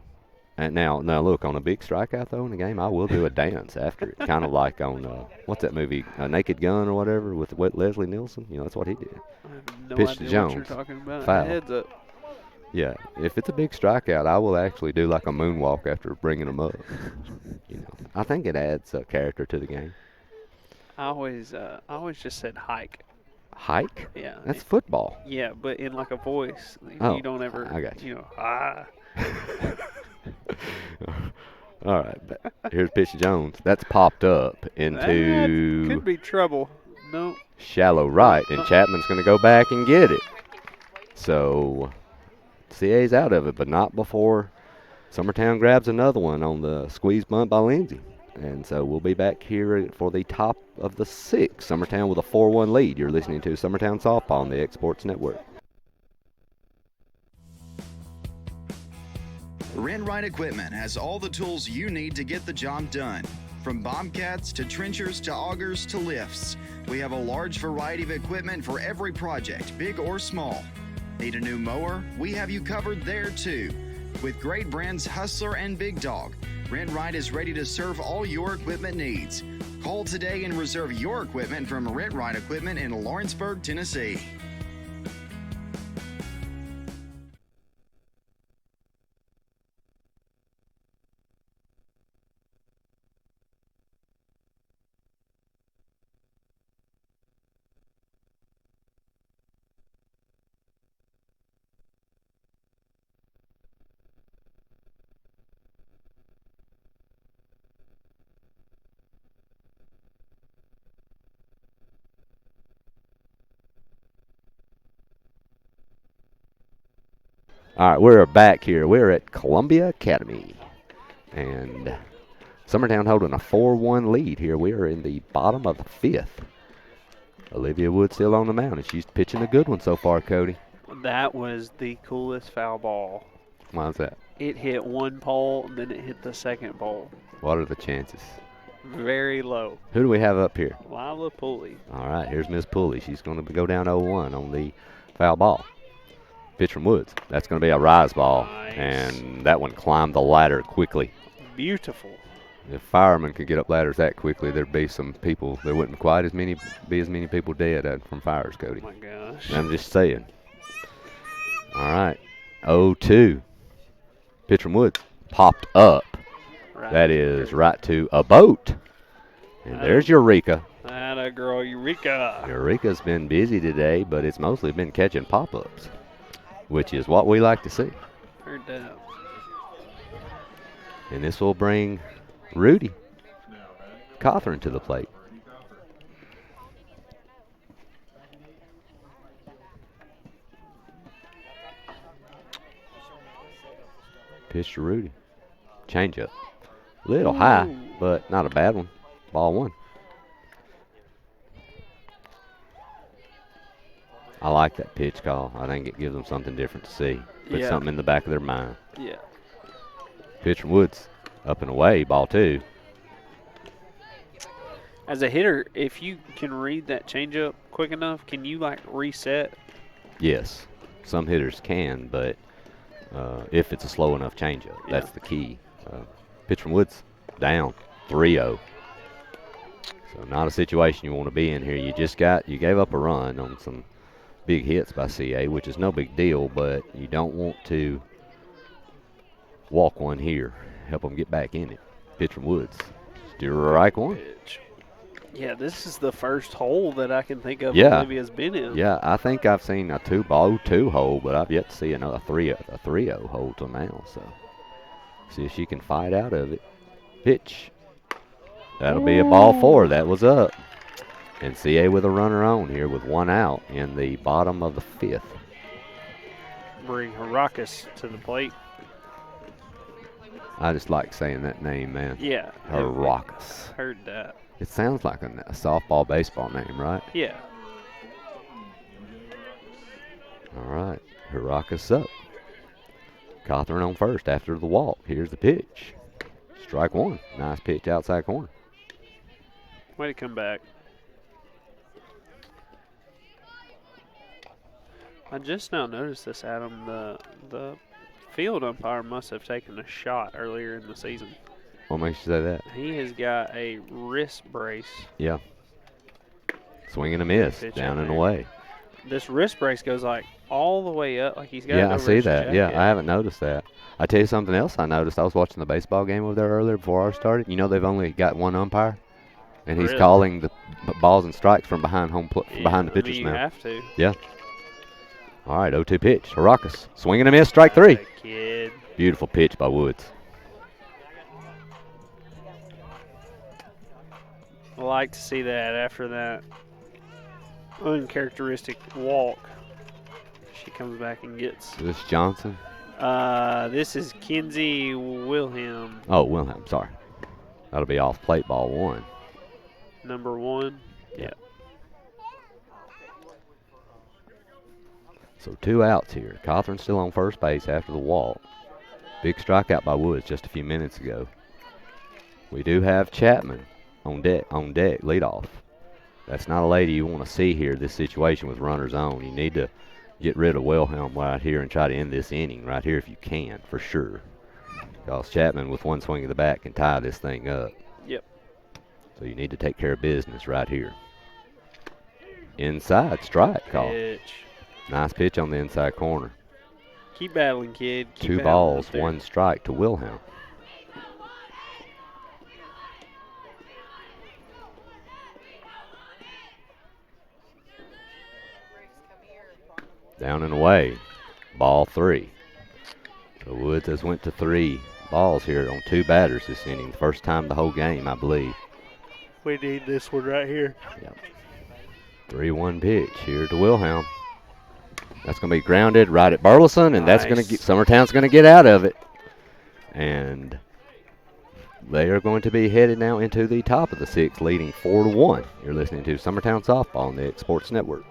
And now look, on a big strikeout though in the game, I will do a dance after it, kind of like on what's that movie, Naked Gun or whatever, with Leslie Nielsen. That's what he did. I have no Pitch idea to Jones. What you're talking about. Foul. Heads up. Yeah, if it's a big strikeout, I will actually do like a moonwalk after bringing them up. I think it adds character to the game. I always just said hike. Hike? Yeah. That's football. Yeah, but in like a voice. You don't ever. I got you. All right, here's pitch to Jones. That's popped up into. That could be trouble. No. Shallow right, and Chapman's going to go back and get it. So, CA's out of it, but not before Summertown grabs another one on the squeeze bunt by Lindsay. And so we'll be back here for the top of the 6th. Summertown with a 4-1 lead. You're listening to Summertown Softball on the Exports Network. Rent Right Equipment has all the tools you need to get the job done. From bobcats to trenchers to augers to lifts, we have a large variety of equipment for every project, big or small. Need a new mower? We have you covered there too. With great brands Hustler and Big Dog, Rent Right is ready to serve all your equipment needs. Call today and reserve your equipment from Rent Right Equipment in Lawrenceburg, Tennessee. All right, we're back here. We're at Columbia Academy. And Summertown holding a 4-1 lead here. We are in the bottom of the 5th. Olivia Wood still on the mound, and she's pitching a good one so far, Cody. That was the coolest foul ball. Why's that? It hit one pole, and then it hit the second pole. What are the chances? Very low. Who do we have up here? Lila Pulley. All right, here's Miss Pulley. She's going to go down 0-1 on the foul ball. Pitch from Woods. That's going to be a rise ball. Nice. And that one climbed the ladder quickly. Beautiful. If firemen could get up ladders that quickly, there'd be some people. There wouldn't quite as many people dead from fires, Cody. Oh my gosh. I'm just saying. All right, 0-2. Pitch from Woods popped up. Right. That is right to a boat. And there's Eureka. Atta girl, Eureka. Eureka's been busy today, but it's mostly been catching pop-ups, which is what we like to see. Heard that. And this will bring Rudy Cawthorn to the plate. Pitch to Rudy. Change up. Little high, but not a bad one. Ball 1. I like that pitch call. I think it gives them something different to see. Puts something in the back of their mind. Yeah. Pitch from Woods. Up and away. Ball 2. As a hitter, if you can read that changeup quick enough, can you, like, reset? Yes. Some hitters can, but if it's a slow enough changeup, that's the key. Pitch from Woods. Down. 3-0. So not a situation you want to be in here. You gave up a run on some big hits by CA, which is no big deal, but you don't want to walk one here. Help them get back in it. Pitch from Woods. Strike 1. Pitch. Yeah, this is the first hole that I can think of Olivia's been in. Yeah, I think I've seen a 2 hole, but I've yet to see a 3-0 hole till now. So see if she can fight out of it. Pitch. That'll be a ball 4. That was up. And CA with a runner on here with 1 out in the bottom of the 5th. Bring Harakas to the plate. I just like saying that name, man. Yeah. Harakas. Heard that. It sounds like a softball, baseball name, right? Yeah. All right. Harakas up. Cawthorn on first after the walk. Here's the pitch. Strike 1. Nice pitch outside corner. Way to come back. I just now noticed this, Adam. The field umpire must have taken a shot earlier in the season. What makes you say that? He has got a wrist brace. Yeah. Swing and a miss. Down and away. This wrist brace goes like all the way up. Like he's got I see that. Yeah, I haven't noticed that. I tell you something else I noticed. I was watching the baseball game over there earlier before ours started. You know they've only got one umpire, and he's calling the balls and strikes from behind behind the pitcher's mound. You have to. Yeah. All right, 0-2 pitch. Harakas. Swing and a miss. Strike 3. Kid. Beautiful pitch by Woods. I like to see that after that uncharacteristic walk. She comes back and gets. Is this Johnson? This is Kinsey Wilhelm. Oh, Wilhelm. Sorry. That'll be off plate ball 1. Number 1. Yeah. So 2 outs here. Cothran's still on first base after the walk. Big strikeout by Woods just a few minutes ago. We do have Chapman on deck, leadoff. That's not a lady you want to see here, this situation with runners on. You need to get rid of Wilhelm right here and try to end this inning right here if you can, for sure. Because Chapman, with one swing of the bat, can tie this thing up. Yep. So you need to take care of business right here. Inside, strike call. Pitch. Nice pitch on the inside corner. Keep battling, kid. Keep 2 battling balls, up there. 1 strike to Wilhelm. Down and away. Ball 3. So Woods has went to 3 balls here on 2 batters this inning. First time the whole game, I believe. We need this one right here. Yep. 3-1 pitch here to Wilhelm. That's going to be grounded right at Burleson, and that's going to get Summertown's going to get out of it. And they are going to be headed now into the top of the 6th, leading 4-1. You're listening to Summertown Softball on the X Sports Network.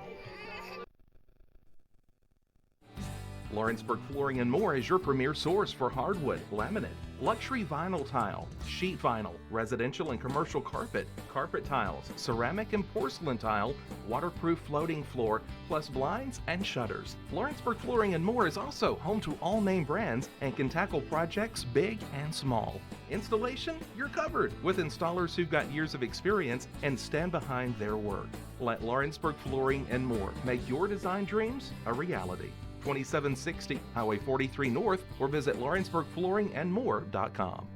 Lawrenceburg Flooring and More is your premier source for hardwood, laminate, luxury vinyl tile, sheet vinyl, residential and commercial carpet, carpet tiles, ceramic and porcelain tile, waterproof floating floor, plus blinds and shutters. Lawrenceburg Flooring and More is also home to all name brands and can tackle projects big and small. Installation, you're covered with installers who've got years of experience and stand behind their work. Let Lawrenceburg Flooring and More make your design dreams a reality. 2760 Highway 43 North, or visit LawrenceburgFlooringandMore.com.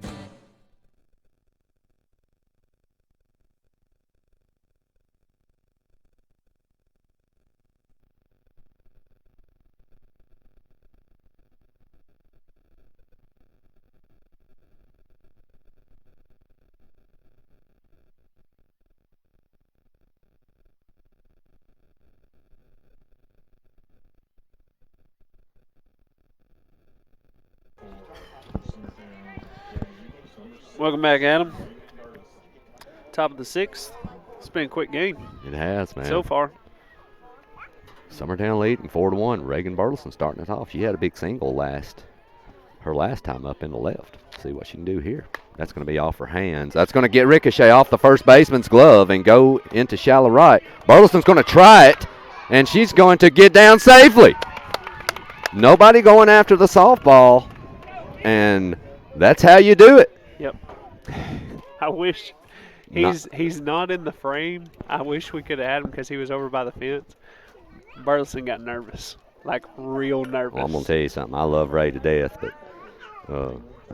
Welcome back, Adam. Top of the 6th. It's been a quick game. It has, man. So far. Summertown leading 4-1. Reagan Burleson starting it off. She had a big single her last time up in the left. See what she can do here. That's going to be off her hands. That's going to get ricochet off the first baseman's glove and go into shallow right. Burleson's going to try it, and she's going to get down safely. Nobody going after the softball, and that's how you do it. Yep. I wish he's not in the frame. I wish we could have had him because he was over by the fence. Burleson got nervous, like real nervous. Well, I'm going to tell you something. I love Ray to death, but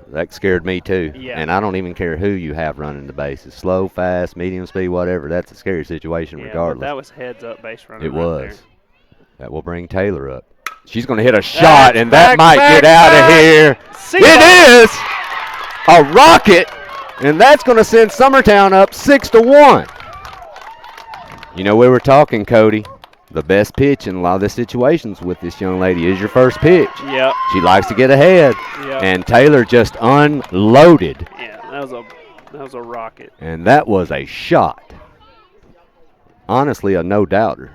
that scared me too. Yeah. And I don't even care who you have running the bases. Slow, fast, medium speed, whatever. That's a scary situation regardless. But that was heads-up base running. It right was. there. That will bring Taylor up. She's going to hit a shot, and that might get out of here. It is a rocket, and that's going to send Summertown up 6-1. You know, we were talking, Cody. The best pitch in a lot of the situations with this young lady is your first pitch. Yep. She likes to get ahead. Yep. And Taylor just unloaded. Yeah, that was a rocket. And that was a shot. Honestly, a no-doubter.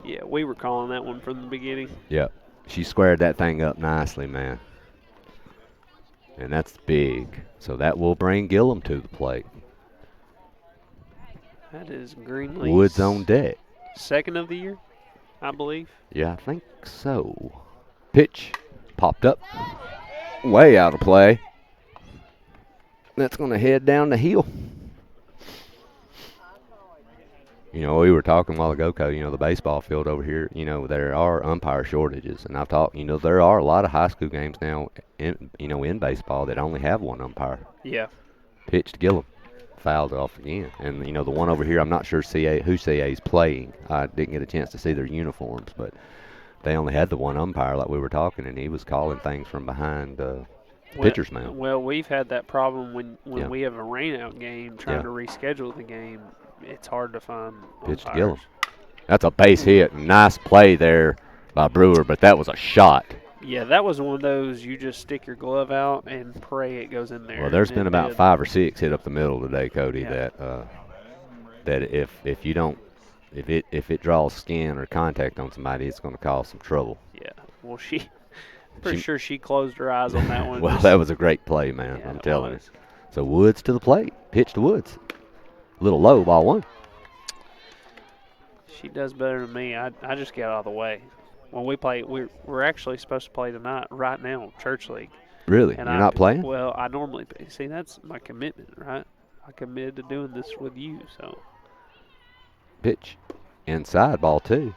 Yeah, we were calling that one from the beginning. Yep. She squared that thing up nicely, man. And that's big. So that will bring Gillum to the plate. That is Greenlee's Woods on deck. second of the year, I believe. Yeah, I think so. Pitch popped up. Way out of play. That's going to head down the hill. You know, we were talking a while ago, Cody, you know, the baseball field over here, you know, there are umpire shortages. And I've talked, you know, there are a lot of high school games now, in baseball that only have one umpire. Yeah. Pitched Gillum. Fouled off again. And, you know, the one over here, I'm not sure who CA is playing. I didn't get a chance to see their uniforms, but they only had the one umpire like we were talking, and he was calling things from behind pitcher's mound. Well, we've had that problem when we have a rain-out game trying to reschedule the game. It's hard to find Pitch to umpires. Gillum. That's a base hit. Nice play there by Brewer, but that was a shot. Yeah, that was one of those you just stick your glove out and pray it goes in there. Well, there's and been it about did. 5 or 6 hit up the middle today, Cody. Yeah. That if you don't if it draws skin or contact on somebody, it's going to cause some trouble. Yeah. Well, pretty sure she closed her eyes on that one. Well, that was a great play, man. Yeah, I'm it telling you. was. So Woods to the plate, pitch to Woods. A little low, ball one. She does better than me. I just get out of the way. When we play, we're actually supposed to play tonight, right now, church league. Really? And You're not playing? Well, I normally see. That's my commitment, right? I committed to doing this with you, so. Pitch, inside, ball two.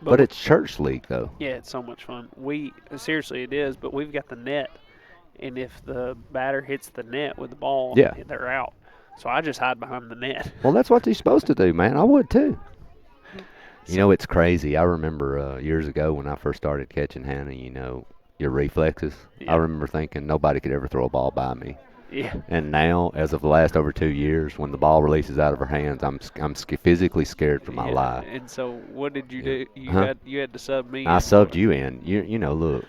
But it's church league, though. Yeah, it's so much fun. Seriously, it is. But we've got the net, and if the batter hits the net with the ball, yeah, they're out. So I just hide behind the net. Well, that's what you're supposed to do, man. I would too. You know, it's crazy. I remember years ago when I first started catching Hannah, you know, your reflexes. Yeah. I remember thinking nobody could ever throw a ball by me. Yeah. And now, as of the last over 2 years, when the ball releases out of her hands, I'm physically scared for my life. And so, what did you do? You had to sub me. I subbed you in. You know, look,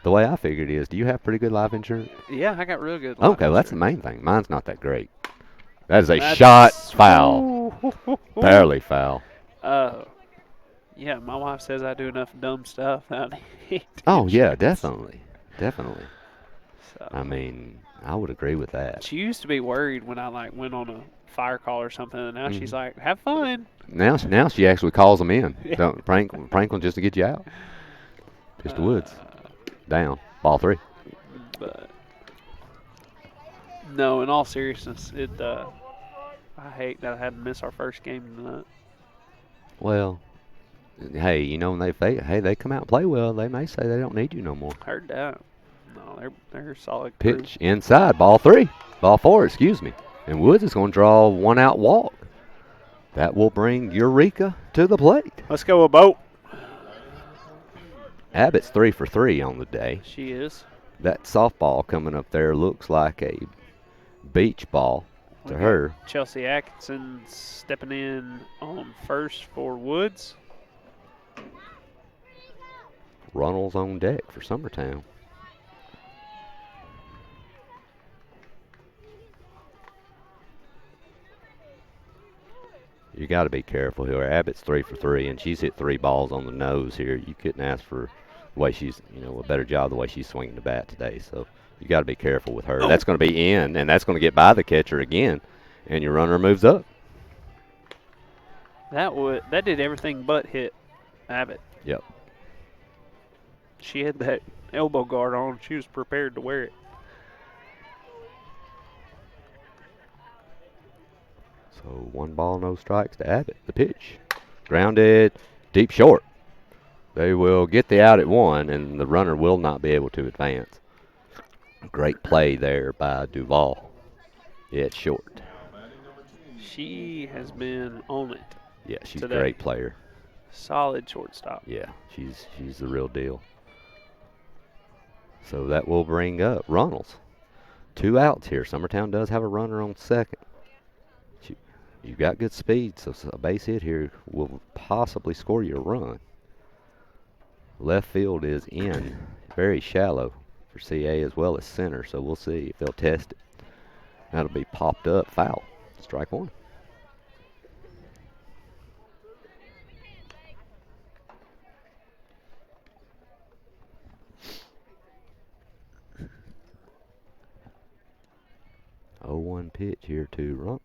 the way I figured is, do you have pretty good life insurance? Yeah, I got real good. Okay, well, that's the main thing. Mine's not that great. That is a shot foul, barely foul. Yeah, my wife says I do enough dumb stuff. Oh yeah, definitely. So, I mean, I would agree with that. She used to be worried when I went on a fire call or something, and now she's like, "Have fun." Now she actually calls them in. Don't prank them just to get you out. Just the Woods down, ball three. But no, in all seriousness, I hate that I had to miss our first game tonight. Well, hey, you know, when they come out and play well, they may say they don't need you no more. Heard that. No, they're solid. Pitch inside, ball four, excuse me. And Woods is going to draw a 1-out walk. That will bring Eureka to the plate. Let's go a boat. Abbott's 3 for 3 on the day. She is. That softball coming up there looks like a beach ball to her. Chelsea Atkinson stepping in on first for Woods. Runnels on deck for Summertown. You got to be careful here. Abbott's 3 for 3, and she's hit 3 balls on the nose here. You couldn't ask for the way she's, a better job the way she's swinging the bat today. So you got to be careful with her. That's going to be in, and that's going to get by the catcher again, and your runner moves up. That did everything but hit Abbott. Yep. She had that elbow guard on. She was prepared to wear it. So 1 ball, no strikes to Abbott. The pitch. Grounded, deep short. They will get the out at 1, and the runner will not be able to advance. Great play there by Duval. Yeah, it's short. She has been on it. Yeah, she's today. A great player. Solid shortstop. Yeah, she's the real deal. So that will bring up Runnels. 2 outs here. Summertown does have a runner on second. You've got good speed, so a base hit here will possibly score you a run. Left field is in, very shallow for CA as well as center, so we'll see if they'll test it. That'll be popped up, foul. Strike 1. Oh, 1 pitch here to Runnels.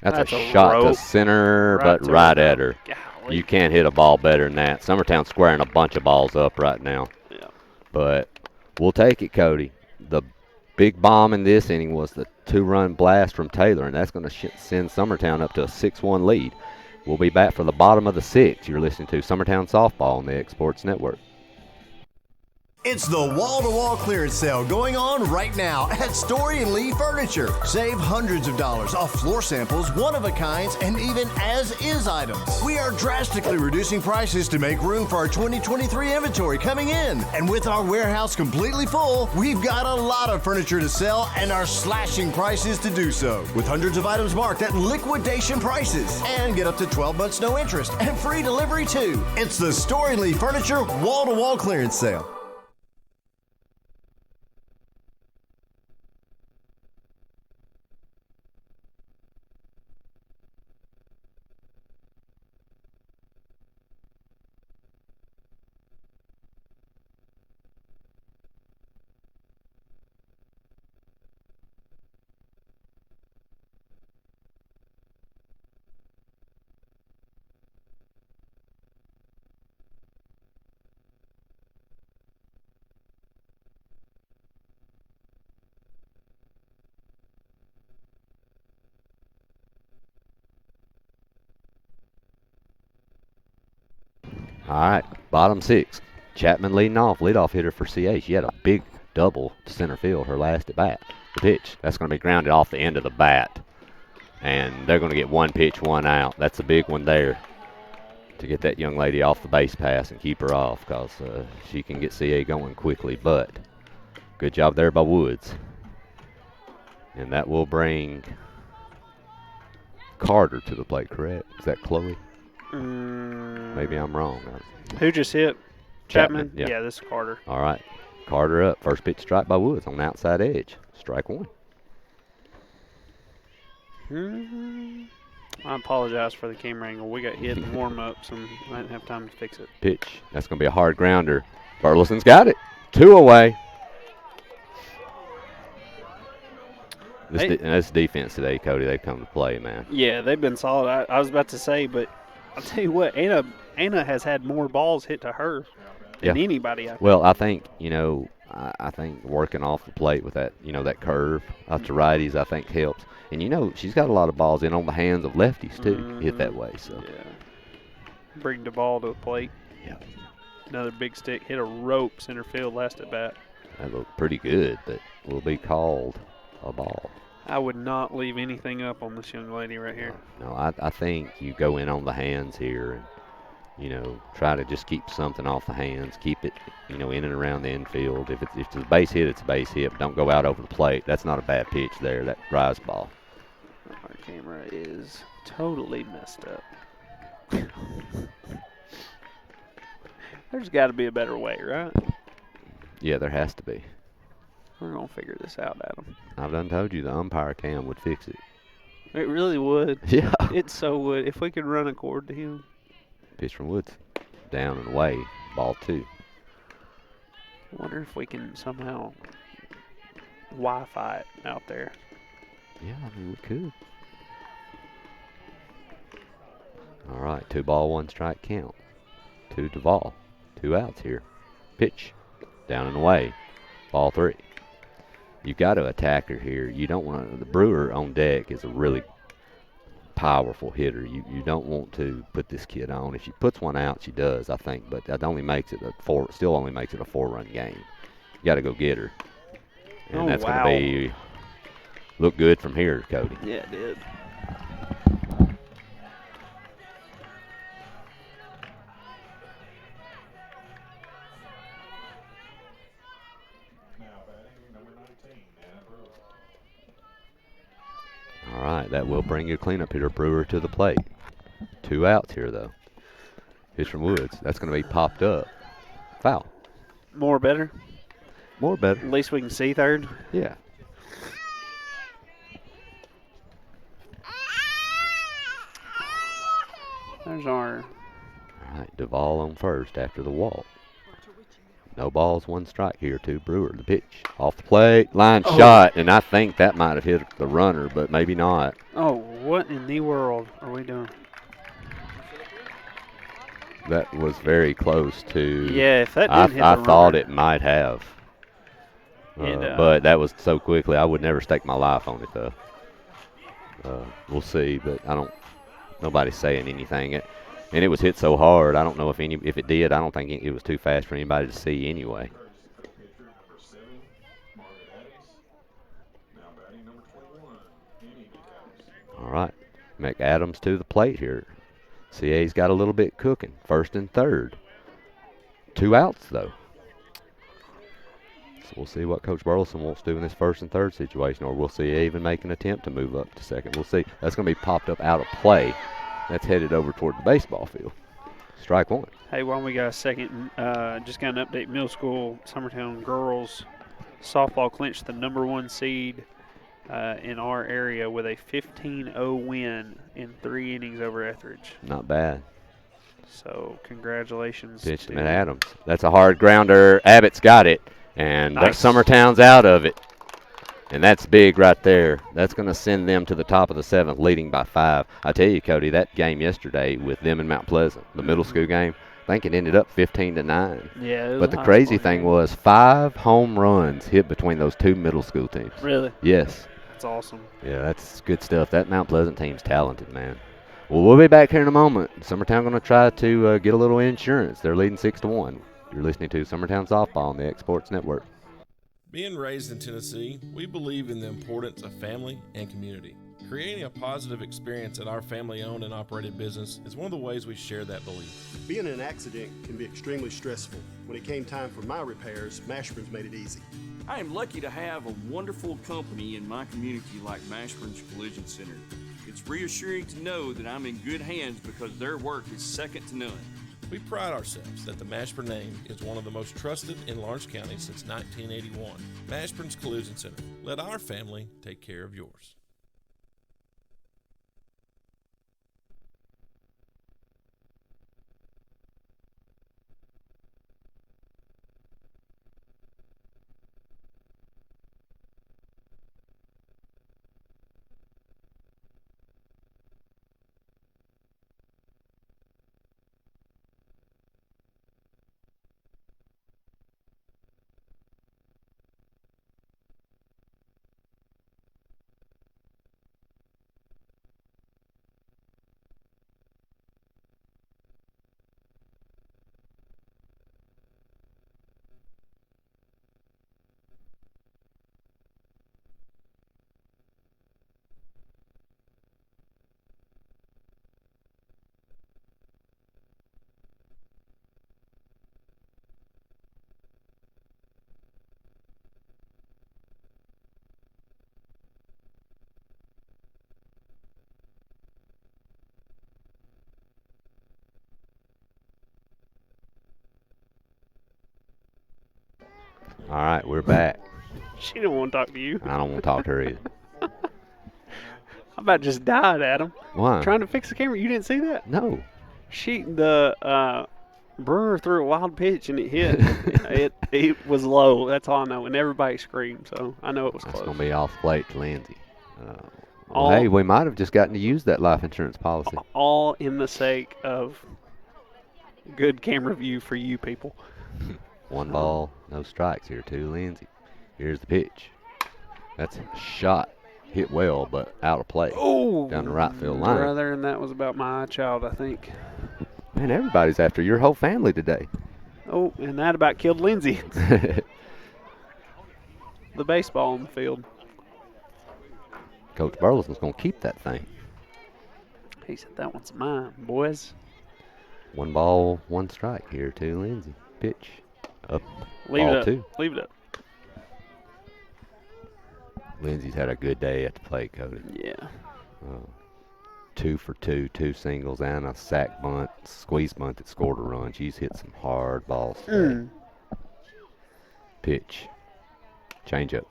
That's a shot to center, but right at her. Golly. You can't hit a ball better than that. Summertown's squaring a bunch of balls up right now. Yeah. But we'll take it, Cody. The big bomb in this inning was the 2-run blast from Taylor, and that's going to send Summertown up to a 6-1 lead. We'll be back for the bottom of the 6th. You're listening to Summertown Softball on the X Sports Network. It's the wall-to-wall clearance sale going on right now at Story & Lee Furniture. Save hundreds of dollars off floor samples, one-of-a-kinds, and even as-is items. We are drastically reducing prices to make room for our 2023 inventory coming in. And with our warehouse completely full, we've got a lot of furniture to sell and are slashing prices to do so. With hundreds of items marked at liquidation prices. And get up to 12 months no interest and free delivery too. It's the Story & Lee Furniture wall-to-wall clearance sale. All right, bottom six. Chapman leading off, leadoff hitter for CA. She had a big double to center field her last at bat. The pitch, that's going to be grounded off the end of the bat. And they're going to get one pitch, one out. That's a big one there to get that young lady off the base pass and keep her off because she can get CA going quickly. But good job there by Woods. And that will bring Carter to the plate, correct? Is that Chloe? Maybe I'm wrong. Who just hit? Chapman? Yeah, this is Carter. All right. Carter up. First pitch strike by Woods on the outside edge. Strike one. I apologize for the camera angle. We got hit in warm-ups, and I didn't have time to fix it. Pitch. That's going to be a hard grounder. Burleson's got it. 2 away. This defense today, Cody, they've come to play, man. Yeah, they've been solid. I was about to say, but I'll tell you what, Anna has had more balls hit to her than anybody. Well, I think, I think working off the plate with that, that curve out to righties, I think helps. And, she's got a lot of balls in on the hands of lefties, too, hit that way. So yeah. Bring the ball to the plate. Yeah. Another big stick. Hit a rope center field last at bat. That looked pretty good, but will be called a ball. I would not leave anything up on this young lady right here. No, I think you go in on the hands here and, try to just keep something off the hands. Keep it, in and around the infield. If it's a base hit, it's a base hit. But don't go out over the plate. That's not a bad pitch there, that rise ball. Our camera is totally messed up. There's got to be a better way, right? Yeah, there has to be. We're going to figure this out, Adam. I've done told you the umpire cam would fix it. It really would. Yeah. It so would. If we could run a cord to him. Pitch from Woods. Down and away. Ball 2. I wonder if we can somehow Wi-Fi it out there. Yeah, we could. All right, 2 ball, 1 strike count. 2 Duvall. 2 outs here. Pitch. Down and away. Ball 3. You've got to attack her here. You don't want to. The Brewer on deck is a really powerful hitter. You don't want to put this kid on. If she puts one out, she does, I think. But that only makes it still only makes it a 4-run game. You got to go get her. And that's going to look good from here, Cody. Yeah, it did. All right, that will bring your cleanup hitter Brewer to the plate. 2 outs here, though. Pitch from Woods. That's going to be popped up. Foul. More better? More better. At least we can see third? Yeah. There's our... All right, Duvall on first after the walk. No balls, 1 strike here to Brewer. The pitch off the plate, line shot, and I think that might have hit the runner, but maybe not. Oh, what in the world are we doing? That was very close to. Yeah, if that didn't hit the runner. I thought it might have. But that was so quickly, I would never stake my life on it, though. We'll see, but nobody's saying anything. And it was hit so hard, I don't know if it did. I don't think it was too fast for anybody to see anyway. All right. McAdams to the plate here. CA's got a little bit cooking. 1st and 3rd. 2 outs, though. So we'll see what Coach Burleson wants to do in this 1st and 3rd situation, or we'll see even make an attempt to move up to 2nd. We'll see. That's going to be popped up out of play. That's headed over toward the baseball field. Strike 1. Hey, while we got a second, just got an update. Middle school Summertown girls softball clinched the #1 seed in our area with a 15-0 win in 3 innings over Etheridge. Not bad. So congratulations Pitch to to Adams. That's a hard grounder. Abbott's got it, and Nice. Summertown's out of it. And that's big right there. That's going to send them to the top of the 7th, leading by 5. I tell you, Cody, that game yesterday with them and Mount Pleasant, the middle school game, I think it ended up 15-9. Yeah. It was But a the high crazy scoring thing game. was 5 home runs hit between those 2 middle school teams. Really? Yes. That's awesome. Yeah, that's good stuff. That Mount Pleasant team's talented, man. Well, we'll be back here in a moment. Summertown going to try to get a little insurance. They're leading 6-1. You're listening to Summertown Softball on the X Sports Network. Being raised in Tennessee, we believe in the importance of family and community. Creating a positive experience at our family-owned and operated business is one of the ways we share that belief. Being in an accident can be extremely stressful. When it came time for my repairs, Mashburn's made it easy. I am lucky to have a wonderful company in my community like Mashburn's Collision Center. It's reassuring to know that I'm in good hands because their work is second to none. We pride ourselves that the Mashburn name is one of the most trusted in Lawrence County since 1981. Mashburn's Collision Center. Let our family take care of yours. All right, we're back. She didn't want to talk to you. I don't want to talk to her either. I about just died, Adam. Why? Trying to fix the camera. You didn't see that? No. The Brewer threw a wild pitch and it hit. it was low. That's all I know. And everybody screamed, so I know it was That's close. going to be off plate to Lindsay. Well, hey, we might have just gotten to use that life insurance policy. All in the sake of good camera view for you people. 1 ball, no strikes here to Lindsay. Here's the pitch. That's a shot. Hit well, but out of play. Oh, down the right field line. Brother, and that was about my child, I think. Man, everybody's after your whole family today. Oh, and that about killed Lindsay. The baseball on the field. Coach Burleson's going to keep that thing. He said, that one's mine, boys. 1 ball, 1 strike here to Lindsay. Pitch. Up. Leave ball it up. 2. Leave it up. Lindsay's had a good day at the plate, Cody. Yeah. 2 for 2, 2 singles and a sack bunt, squeeze bunt that scored a run. She's hit some hard balls today. Pitch. Change up.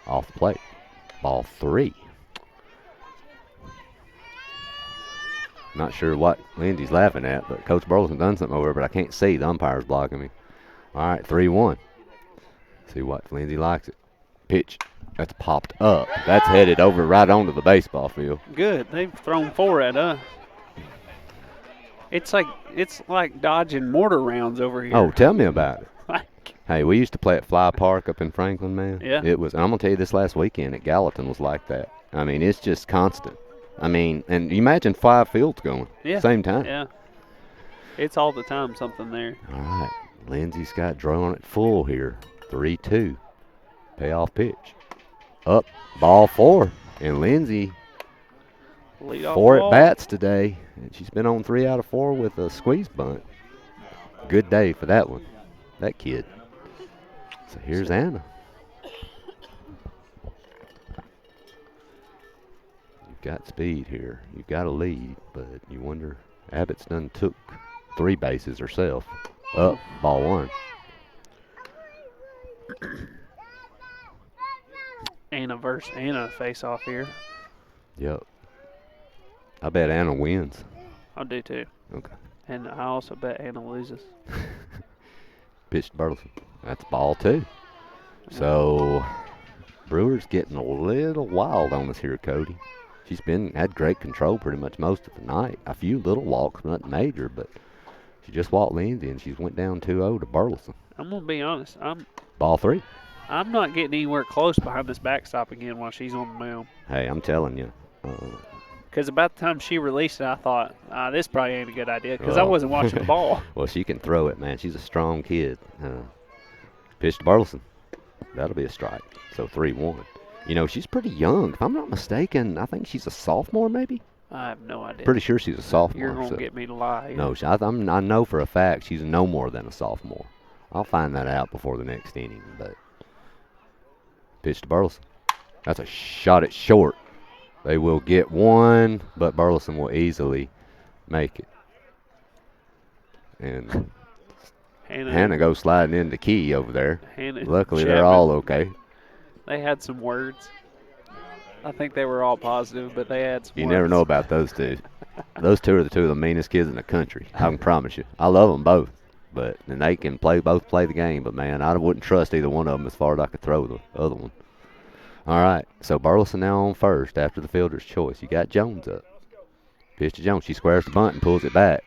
Off the plate. Ball 3. Not sure what Lindsay's laughing at, but Coach Burleson done something over there, but I can't see. The umpire's blocking me. All right, 3-1. See what Lindsay likes it. Pitch. That's popped up. That's headed over right onto the baseball field. Good. They've thrown 4 at us. It's like dodging mortar rounds over here. Oh, tell me about it. Hey, we used to play at Fly Park up in Franklin, man. Yeah. It was, and I'm going to tell you this last weekend at Gallatin was like that. I mean, it's just constant. I mean, and you imagine 5 fields going same time. Yeah. It's all the time something there. All right. Lindsay's got drawn it full here. 3-2. Payoff pitch. Up. Ball 4. And Lindsay Lead-off 4 ball. at-bats today, and she's been on 3 out of 4 with a squeeze bunt. Good day for that one, that kid. So here's Anna. You've got speed here. You've got a lead, but you wonder, Abbott's done took 3 bases herself. Up, ball 1. Anna versus Anna face off here. Yep. I bet Anna wins. I do too. Okay. And I also bet Anna loses. Pitch to Burleson. That's ball 2. So Brewer's getting a little wild on us here, Cody. She's had great control pretty much most of the night. A few little walks, nothing major, but she just walked Lindsay and she's went down 2-0 to Burleson. I'm gonna be honest. Ball 3. I'm not getting anywhere close behind this backstop again while she's on the mound. Hey, I'm telling you. Because about the time she released it, I thought, this probably ain't a good idea because I wasn't watching the ball. Well, she can throw it, man. She's a strong kid. Pitch to Burleson. That'll be a strike. So 3-1. You know, she's pretty young. If I'm not mistaken, I think she's a sophomore maybe. I have no idea. Pretty sure she's a sophomore. You're going to get me to lie here. No, I know for a fact she's no more than a sophomore. I'll find that out before the next inning. But pitch to Burleson. That's a shot at short. They will get 1, but Burleson will easily make it. And Hannah goes sliding into key over there. Luckily, they're all okay. They had some words. I think they were all positive, but they had some You words. never know about those two. Those two are the 2 of the meanest kids in the country. I can promise you. I love them both, and they can both play the game. But, man, I wouldn't trust either one of them as far as I could throw the other one. All right, so Burleson now on first after the fielder's choice. You got Jones up. Pitch to Jones. She squares the bunt and pulls it back.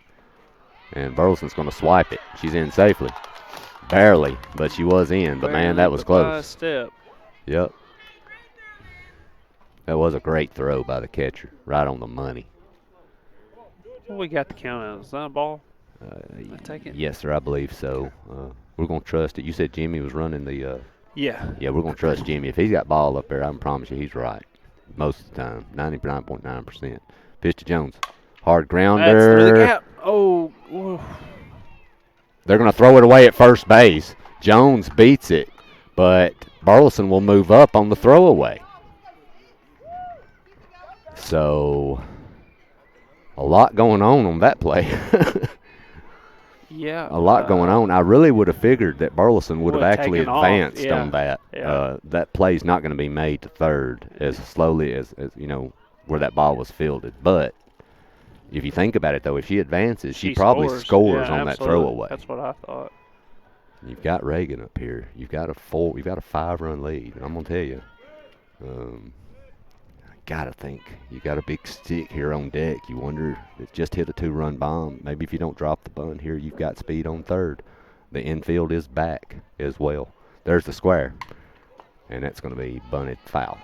And Burleson's going to swipe it. She's in safely. Barely, but she was in. But, man, that was close. Step. Yep. That was a great throw by the catcher. Right on the money. Well, we got the count out. Is that a ball? I take it? Yes, sir, I believe so. We're going to trust it. You said Jimmy was running the Yeah. Yeah, we're going to trust Jimmy. If he's got ball up there, I can promise you he's right. Most of the time, 99.9%. Pitch to Jones. Hard grounder. That's through the gap. Oh. Whoa. They're going to throw it away at first base. Jones beats it, but Burleson will move up on the throwaway. So, a lot going on that play. Yeah. A lot going on. I really would have figured that Burleson would have actually advanced on that. Yeah. That play's not going to be made to third as slowly as you know, where that ball was fielded. But if you think about it, though, if she advances, she probably scores on that throwaway. That's what I thought. You've got Reagan up here. You've got a 5-run lead. And I'm going to tell you, I got to think you got a big stick here on deck. You wonder if it just hit a 2-run bomb. Maybe if you don't drop the bunt here, you've got speed on third. The infield is back as well. There's the square, and that's going to be bunted foul.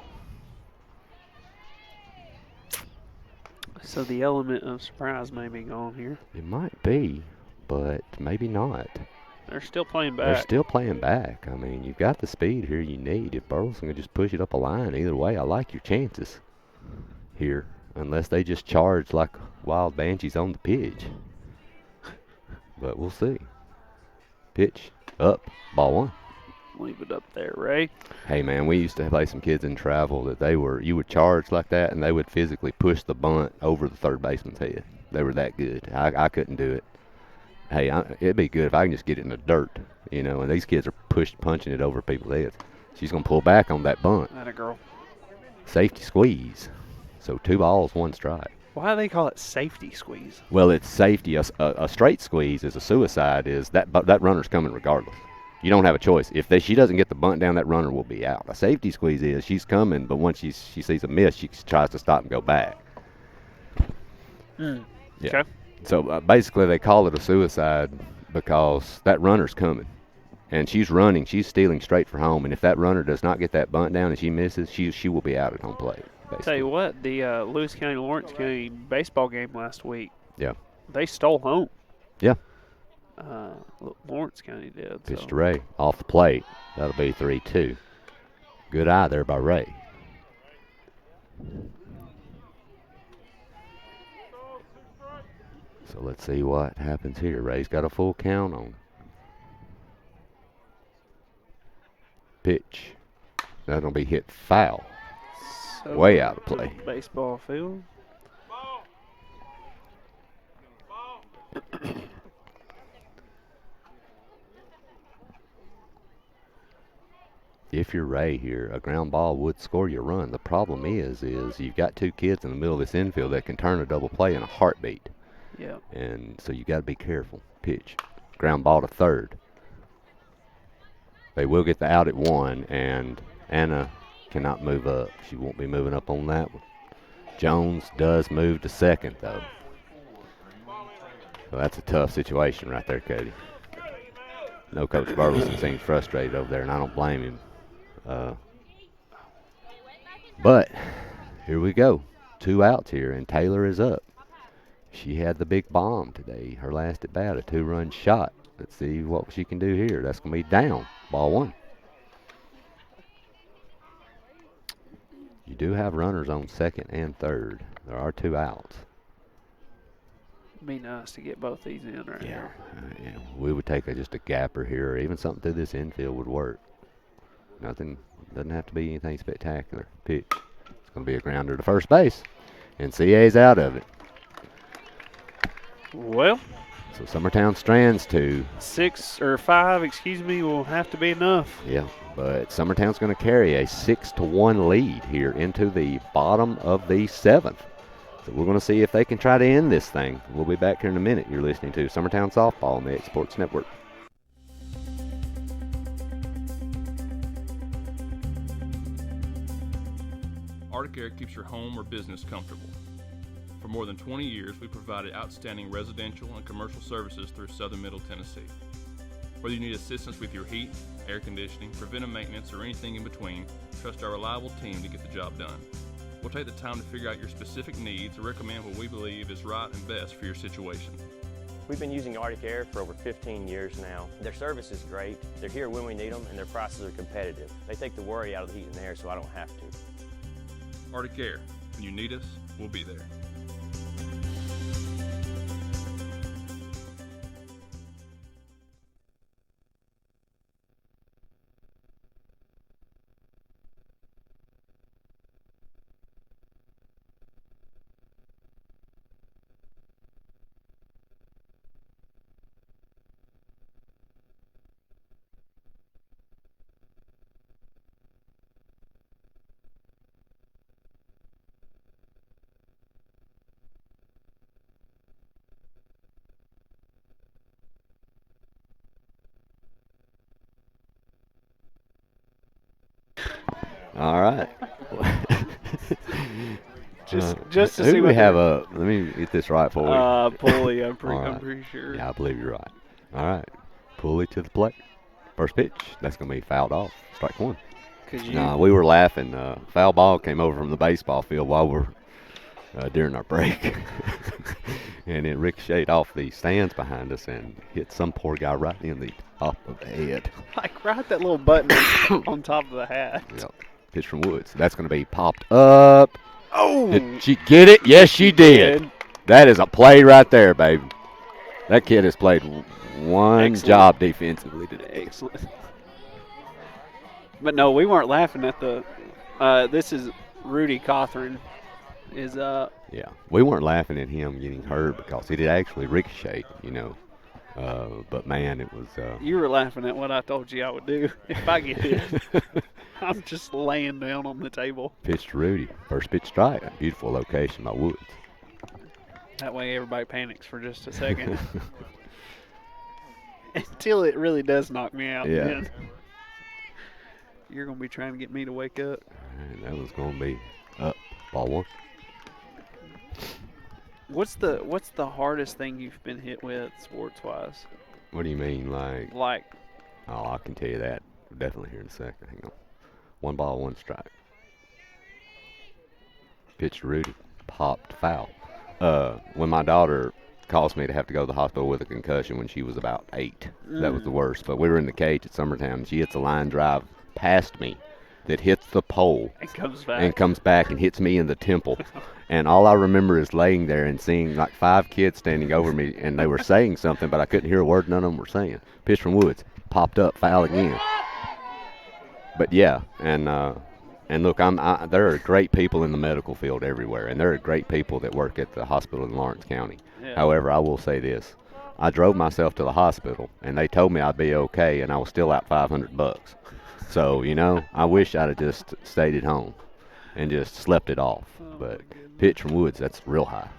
So the element of surprise may be gone here. It might be, but maybe not. They're still playing back. They're still playing back. I mean, you've got the speed here you need. If Burleson can just push it up a line, either way, I like your chances here, unless they just charge like wild banshees on the pitch. But we'll see. Pitch up, ball 1. Leave it up there, Ray. Hey, man, we used to play some kids in travel that you would charge like that, and they would physically push the bunt over the third baseman's head. They were that good. I couldn't do it. Hey, it'd be good if I can just get it in the dirt, you know, and these kids are punching it over people's heads. She's going to pull back on that bunt. Atta girl. Safety squeeze. So 2 balls, 1 strike. Why do they call it safety squeeze? Well, it's safety. A straight squeeze is a suicide. Is that runner's coming regardless. You don't have a choice. If she doesn't get the bunt down, that runner will be out. A safety squeeze is she's coming, but once she sees a miss, she tries to stop and go back. Yeah. Okay. So basically they call it a suicide because that runner's coming. And she's running. She's stealing straight for home. And if that runner does not get that bunt down and she misses, she will be out at home plate. Basically. Tell you what, the Lewis County, Lawrence County baseball game last week, yeah, they stole home. Yeah. Lawrence County did. Pitch to Ray. Off the plate. That'll be 3-2. Good eye there by Ray. So let's see what happens here. Ray's got a full count on. Pitch. That'll be hit foul. So Way out of play. Baseball field. If you're Ray here, a ground ball would score you a run. The problem is you've got two kids in the middle of this infield that can turn a double play in a heartbeat. Yeah. And so you got to be careful. Pitch. Ground ball to third. They will get the out at 1, and Anna cannot move up. She won't be moving up on that one. Jones does move to second, though. So that's a tough situation right there, Cody. No, Coach Burleson seems frustrated over there, and I don't blame him. But here we go. 2 outs here, and Taylor is up. She had the big bomb today, her last at bat, a 2-run shot. Let's see what she can do here. That's going to be down. Ball 1. You do have runners on second and third. There are 2 outs. Be nice to get both these in right here. Yeah. We would take just a gapper here, or even something through this infield would work. Nothing, doesn't have to be anything spectacular. Pitch. It's going to be a grounder to first base, and CA's out of it. Well, so Summertown strands to 6 or 5, will have to be enough. Yeah, but Summertown's going to carry a 6-1 lead here into the bottom of the 7th. So we're going to see if they can try to end this thing. We'll be back here in a minute. You're listening to Summertown Softball on the X Sports Network. Arctic Air keeps your home or business comfortable. For more than 20 years, we provided outstanding residential and commercial services through southern Middle Tennessee. Whether you need assistance with your heat, air conditioning, preventive maintenance, or anything in between, trust our reliable team to get the job done. We'll take the time to figure out your specific needs and recommend what we believe is right and best for your situation. We've been using Arctic Air for over 15 years now. Their service is great, they're here when we need them, and their prices are competitive. They take the worry out of the heat and air so I don't have to. Arctic Air, when you need us, we'll be there. All right. just to who see do what we have up. Let me get this right for you. Pulley, I'm Right. pretty sure. Yeah, I believe you're right. All right. Pulley to the plate. First pitch. That's going to be fouled off. Strike 1. Nah, we were laughing. Foul ball came over from the baseball field while we're during our break. And it ricocheted off the stands behind us and hit some poor guy right in the top of the head. Like right that little button on top of the hat. Yep. Pitch from Woods. That's going to be popped up. Oh! Did she get it? Yes, she did. That is a play right there, baby. That kid has played one job defensively today. Excellent. But no, we weren't laughing at the this is Rudy Cothran is up. Yeah, we weren't laughing at him getting hurt because he did actually ricochet, you know. But, man, it was you were laughing at what I told you I would do if I get hit. I'm just laying down on the table. Pitch to Rudy. First pitch strike. A beautiful location by Woods. That way everybody panics for just a second. Until it really does knock me out. Yeah. Then you're going to be trying to get me to wake up. And that was going to be up. Ball 1. What's the hardest thing you've been hit with sports-wise? What do you mean, Like? Oh, I can tell you that. Definitely here in a second. Hang on. 1 ball, 1 strike. Pitch to Rudy. Popped foul. When my daughter caused me to have to go to the hospital with a concussion when she was about 8. That was the worst. But we were in the cage at Summertown, and she hits a line drive past me that hits the pole and comes back and hits me in the temple. And all I remember is laying there and seeing like 5 kids standing over me, and they were saying something, but I couldn't hear a word none of them were saying. Pitch from Woods, popped up, foul again. But yeah, and look, there are great people in the medical field everywhere, and there are great people that work at the hospital in Lawrence County. Yeah. However, I will say this. I drove myself to the hospital, and they told me I'd be okay, and I was still out $500. So, I wish I'd have just stayed at home and just slept it off. But pitch from Woods, that's real high.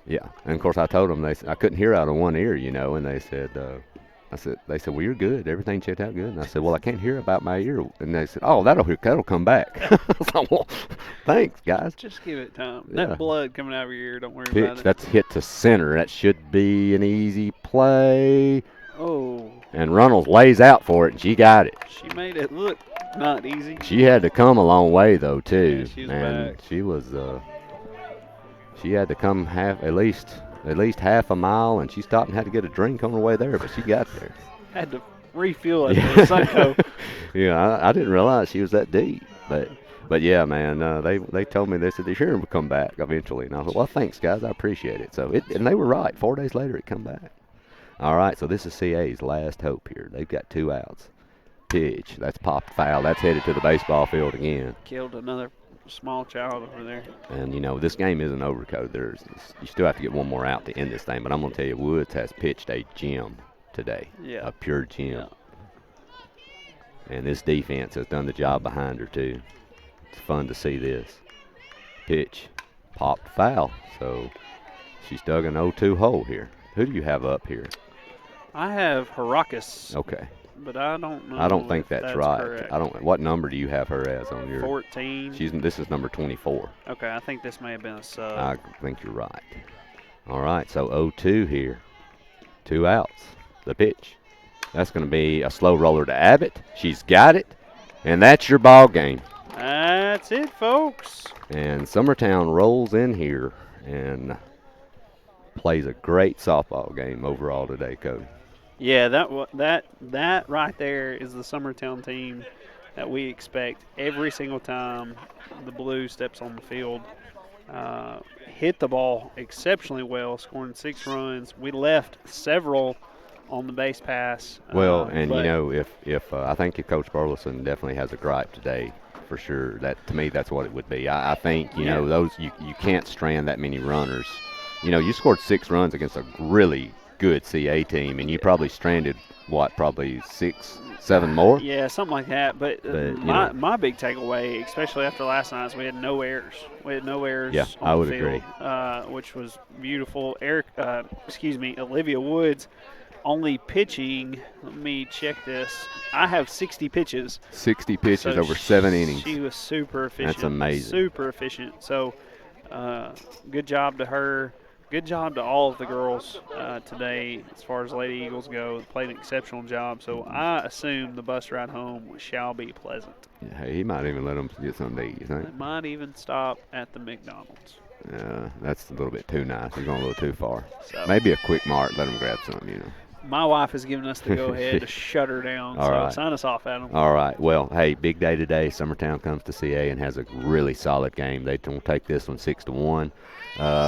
Yeah, and of course I told them, I couldn't hear out of one ear, and they said, they said, well, you're good. Everything checked out good. And I said, well, I can't hear about my ear. And they said, oh, that'll come back. I was like, well, thanks, guys. Just give it time. Yeah. That blood coming out of your ear, don't worry Pitch, about it. that's hit to center. That should be an easy play. Oh. And Runnels lays out for it, and she got it. She made it look not easy. She had to come a long way, though, too. Yeah, she's and back. She had to come at least half a mile, and she stopped and had to get a drink on her way there, but she got there. Had to refuel it for the psycho. Yeah, I didn't realize she was that deep. But yeah, man, they told me, they said, they're sure will come back eventually. And I thought, well, thanks, guys. I appreciate it. And they were right. 4 days later, it come back. All right, so this is CA's last hope here. They've got 2 outs. Pitch. That's popped foul. That's headed to the baseball field again. Killed another small child over there. And, this game isn't over, Code. You still have to get one more out to end this thing. But I'm going to tell you, Woods has pitched a gem today. Yeah. A pure gem. Yeah. And this defense has done the job behind her, too. It's fun to see this. Pitch. Popped foul. So she's dug an 0-2 hole here. Who do you have up here? I have Heracus. Okay. But I don't know. I don't think that's right. Correct. What number do you have her as on your? 14. This is number 24. Okay, I think this may have been a sub. I think you're right. All right, so 0-2 here. 2 outs. The pitch. That's going to be a slow roller to Abbott. She's got it, and that's your ball game. That's it, folks. And Summertown rolls in here and plays a great softball game overall today, Cody. Yeah, that right there is the Summertown team that we expect every single time the Blue steps on the field. Hit the ball exceptionally well, scoring 6 runs. We left several on the base pass. Well, if I think if Coach Burleson definitely has a gripe today, for sure. That to me, that's what it would be. I think those you can't strand that many runners. You scored 6 runs against a really good CA team, and you probably stranded probably 6, 7 more. Yeah, something like that. But my big takeaway, especially after last night, is we had no errors. We had no errors. Yeah, on I the would field, agree. Which was beautiful. Olivia Woods only pitching. Let me check this. I have 60 pitches. 60 pitches over 7 innings. She was super efficient. That's amazing. Super efficient. So, good job to her. Good job to all of the girls today as far as Lady Eagles go. They played an exceptional job. So, I assume the bus ride home shall be pleasant. Hey, he might even let them get something to eat, you think? They might even stop at the McDonald's. That's a little bit too nice. He's going a little too far. So, maybe a quick mark, let him grab something, My wife has given us the go-ahead to shut her down. All so, right. Sign us off, Adam. All right. Well, hey, big day today. Summertown comes to CA and has a really solid game. They don't take this one 6-1.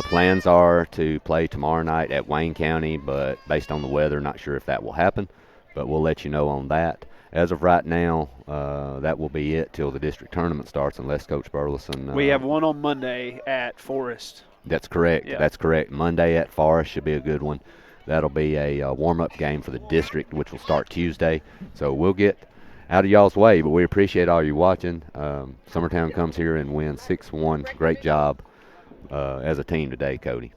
Plans are to play tomorrow night at Wayne County, but based on the weather, not sure if that will happen. But we'll let you know on that. As of right now, that will be it till the district tournament starts, unless Coach Burleson. We have one on Monday at Forest. That's correct. Yeah. That's correct. Monday at Forest should be a good one. That'll be a warm-up game for the district, which will start Tuesday. So we'll get out of y'all's way, but we appreciate all you watching. Summertown comes here and wins 6-1. Great job as a team today, Cody.